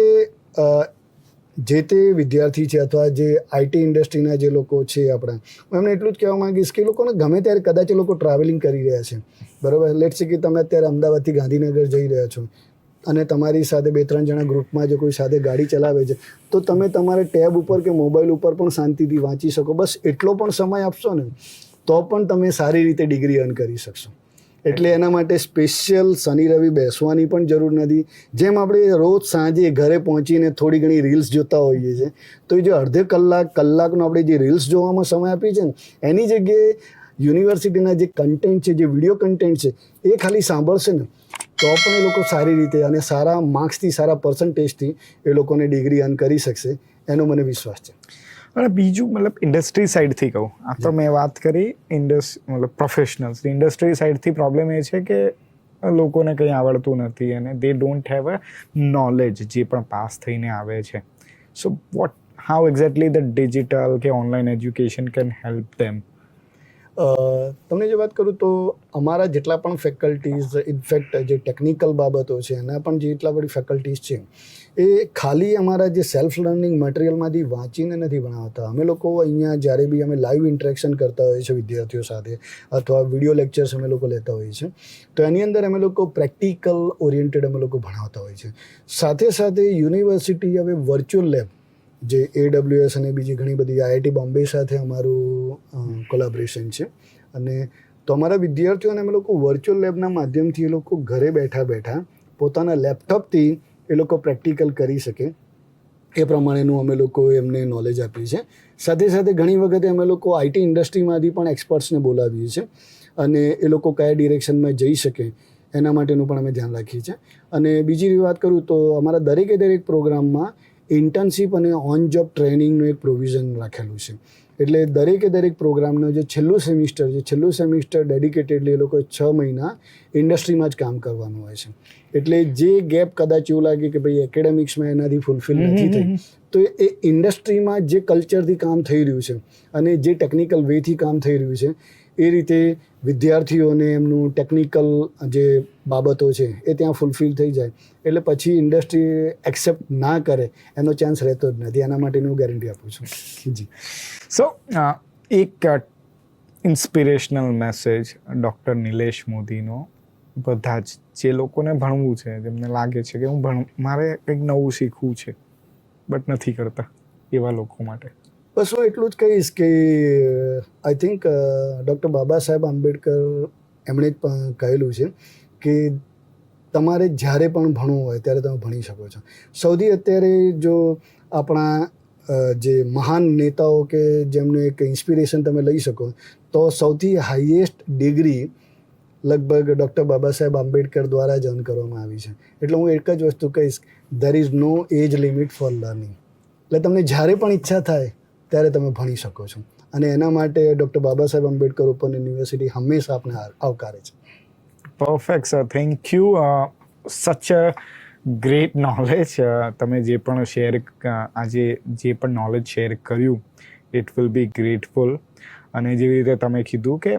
જે તે વિદ્યાર્થી છે અથવા જે IT ઇન્ડસ્ટ્રીના જે લોકો છે આપણા, હું એમને એટલું જ કહેવા માંગીશ કે એ લોકોને ગમે ત્યારે કદાચ એ લોકો ટ્રાવેલિંગ કરી રહ્યા છે, બરાબર. લેટ્સ સે કે તમે અત્યારે અમદાવાદથી ગાંધીનગર જઈ રહ્યા છો અને તમારી સાથે 2-3 જણા ગ્રુપમાં જો કોઈ સાથે ગાડી ચલાવે છે તો તમે તમારા ટેબ ઉપર કે મોબાઈલ ઉપર પણ શાંતિથી વાંચી શકો. બસ એટલો પણ સમય આપશો ને તો પણ તમે સારી રીતે ડિગ્રી અર્ન કરી શકશો. એટલે એના માટે સ્પેશિયલ શનિ રવિ બેસવાની પણ જરૂર નથી. જેમ આપણે રોજ સાંજે ઘરે પહોંચીને થોડી ઘણી રીલ્સ જોતા હોઈએ છીએ, તો એ જે અડધે કલાકનો આપણે જે રીલ્સ જોવામાં સમય આપીએ છીએ ને એની જગ્યાએ યુનિવર્સિટીના જે કન્ટેન્ટ છે, જે વિડીયો કન્ટેન્ટ છે એ ખાલી સાંભળશે ને તો પણ એ લોકો સારી રીતે અને સારા માર્ક્સથી, સારા પર્સન્ટેજથી એ લોકોને ડિગ્રી અર્ન કરી શકશે, એનો મને વિશ્વાસ છે. અને બીજું મતલબ ઇન્ડસ્ટ્રી સાઈડથી કહું, આ તો મેં વાત કરી મતલબ પ્રોફેશનલ્સ. ઇન્ડસ્ટ્રી સાઈડથી પ્રોબ્લેમ એ છે કે લોકોને કંઈ આવડતું નથી અને they don't have a knowledge જે પણ પાસ થઈને આવે છે. So how exactly the digital કે online education can help them? તમને જે વાત કરું તો અમારા જેટલા પણ ફેકલ્ટીઝ, ઇનફેક્ટ જે ટેકનિકલ બાબતો છે એના પણ જેટલા બધી ફેકલ્ટીઝ છે એ ખાલી અમારા જે સેલ્ફ લર્નિંગ મટીરિયલમાંથી વાંચીને નથી ભણાવતા. અમે લોકો અહીંયા જ્યારે બી અમે લાઈવ ઇન્ટરેક્શન કરતા હોઈએ છીએ વિદ્યાર્થીઓ સાથે અથવા વિડીયો લેક્ચર્સ અમે લોકો લેતા હોઈએ છીએ તો એની અંદર અમે લોકો પ્રેક્ટિકલ ઓરિએન્ટેડ અમે લોકો ભણાવતા હોઈએ છીએ. સાથે સાથે યુનિવર્સિટી હવે વર્ચ્યુઅલ લેબ જે AWS અને બીજી ઘણી બધી IIT બોમ્બે સાથે અમારું કોલાબરેશન છે અને તો અમારા વિદ્યાર્થીઓને અમે લોકો વર્ચ્યુઅલ લેબના માધ્યમથી એ લોકો ઘરે બેઠા પોતાના લેપટોપથી એ લોકો પ્રેક્ટિકલ કરી શકે એ પ્રમાણેનું અમે લોકો એમને નોલેજ આપીએ છીએ. સાથે સાથે ઘણી વખતે અમે લોકો IT ઇન્ડસ્ટ્રીમાંથી પણ એક્સપર્ટ્સને બોલાવીએ છીએ અને એ લોકો કયા ડિરેક્શનમાં જઈ શકે એના માટેનું પણ અમે ધ્યાન રાખીએ છીએ. અને બીજી વાત કરું તો અમારા દરેકે દરેક પ્રોગ્રામમાં ઇન્ટર્નશીપ અને ઓન જોબ ટ્રેનિંગનું એક પ્રોવિઝન રાખેલું છે. એટલે દરેકે દરેક પ્રોગ્રામનું જે છેલ્લું સેમિસ્ટર ડેડિકેટેડલી એ લોકો 6 મહિના ઇન્ડસ્ટ્રીમાં જ કામ કરવાનું હોય છે. એટલે જે ગેપ કદાચ એવું લાગે કે ભાઈ એકેડેમિક્સમાં એનાથી ફૂલફિલ નથી થઈ તો એ ઇન્ડસ્ટ્રીમાં જે કલ્ચરથી કામ થઈ રહ્યું છે અને જે ટેકનિકલ વેથી કામ થઈ રહ્યું છે એ રીતે વિદ્યાર્થીઓને એમનું ટેકનિકલ જે બાબતો છે એ ત્યાં ફૂલફિલ થઈ જાય એટલે પછી ઇન્ડસ્ટ્રી એક્સેપ્ટ ના કરે એનો ચાન્સ રહેતો જ નથી. એના માટેની હું ગેરંટી આપું છું. જી. સો એક ઇન્સ્પિરેશનલ મેસેજ ડૉક્ટર નિલેશ મોદીનો બધા જ જે લોકોને ભણવું છે, જેમને લાગે છે કે મારે કંઈક નવું શીખવું છે બટ નથી કરતા એવા લોકો માટે? બસ હું એટલું જ કહીશ કે આઈ થિંક ડૉક્ટર બાબા સાહેબ આંબેડકર એમણે જ કહેલું છે કે તમારે જ્યારે પણ ભણવું હોય ત્યારે તમે ભણી શકો છો. સૌથી અત્યારે જો આપણા જે મહાન નેતાઓ કે જેમનું એક ઇન્સ્પિરેશન તમે લઈ શકો તો સૌથી હાઈએસ્ટ ડિગ્રી લગભગ ડૉક્ટર બાબા સાહેબ આંબેડકર દ્વારા જ અર્ન કરવામાં આવી છે. એટલે હું એક જ વસ્તુ કહીશ, there is no age limit for learning. એટલે તમને જ્યારે પણ ઈચ્છા થાય ત્યારે તમે ભણી શકો છો અને એના માટે ડૉક્ટર બાબા સાહેબ આંબેડકર ઓપન યુનિવર્સિટી હંમેશા આપણે આવકારે છે. Perfect sir, thank you. Such a great knowledge. તમે જે પણ આજે જે પણ નોલેજ શેર કર્યું ઇટ વિલ બી ગ્રેટફુલ. અને જેવી રીતે તમે કીધું કે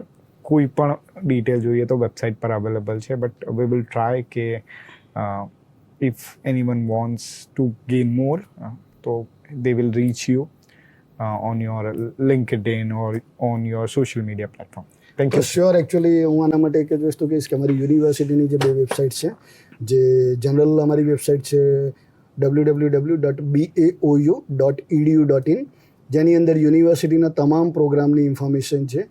કોઈ પણ ડિટેલ જોઈએ તો વેબસાઇટ પર અવેલેબલ છે, બટ વી વિલ ટ્રાય કે if anyone wants to gain more તો they will reach you on your LinkedIn or on your social media platform. Thank you. Sure. Actually હું આના માટે એક જ વસ્તુ કહીશ કે અમારી યુનિવર્સિટીની જે 2 વેબસાઇટ છે, જે જનરલ અમારી વેબસાઇટ છે www.baou.edu.in, જેની અંદર યુનિવર્સિટીના તમામ પ્રોગ્રામની ઇન્ફોર્મેશન છે.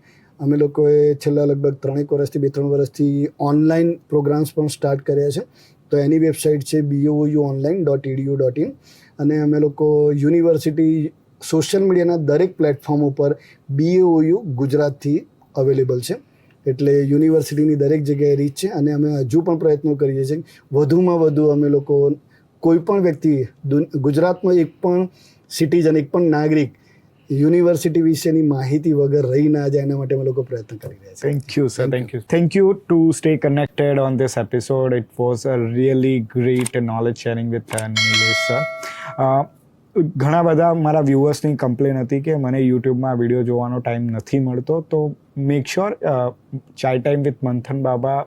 અમે લોકોએ છેલ્લા લગભગ 3 વર્ષથી 2-3 વર્ષથી ઓનલાઈન પ્રોગ્રામ્સ પણ સ્ટાર્ટ કર્યા છે. તો એની વેબસાઇટ છે baouonline.edu.in. અને અમે લોકો યુનિવર્સિટી સોશિયલ મીડિયાના દરેક પ્લેટફોર્મ ઉપર BAOU ગુજરાતથી અવેલેબલ છે. એટલે યુનિવર્સિટીની દરેક જગ્યાએ રીચ છે. અને અમે હજુ પણ પ્રયત્નો કરીએ છીએ વધુમાં વધુ અમે લોકો કોઈ પણ વ્યક્તિ ગુજરાતનો એક પણ સિટીઝન, એક પણ નાગરિક યુનિવર્સિટી વિશેની માહિતી વગર રહી ના જાય એના માટે અમે લોકો પ્રયત્ન કરી રહ્યા છીએ. Thank you, sir. Thank you to stay connected on this episode. It was a really great knowledge sharing with Nilesh sir. ઘણા બધા મારા વ્યુઅર્સની કમ્પ્લેન હતી કે મને યુટ્યુબમાં વિડીયો જોવાનો ટાઈમ નથી મળતો. તો મેક શ્યોર ચાય ટાઈમ વિથ મંથન બાબા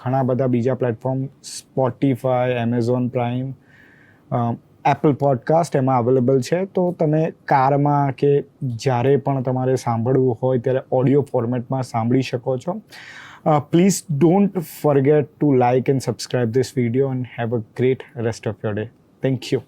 ઘણા બધા બીજા platform Spotify, Amazon prime, Apple podcast એમાં અવેલેબલ છે. તો તમે કારમાં કે જ્યારે પણ તમારે સાંભળવું હોય ત્યારે ઓડિયો ફોર્મેટમાં સાંભળી શકો છો. Please don't forget two like and subscribe this video and have a great rest of your day. Thank you.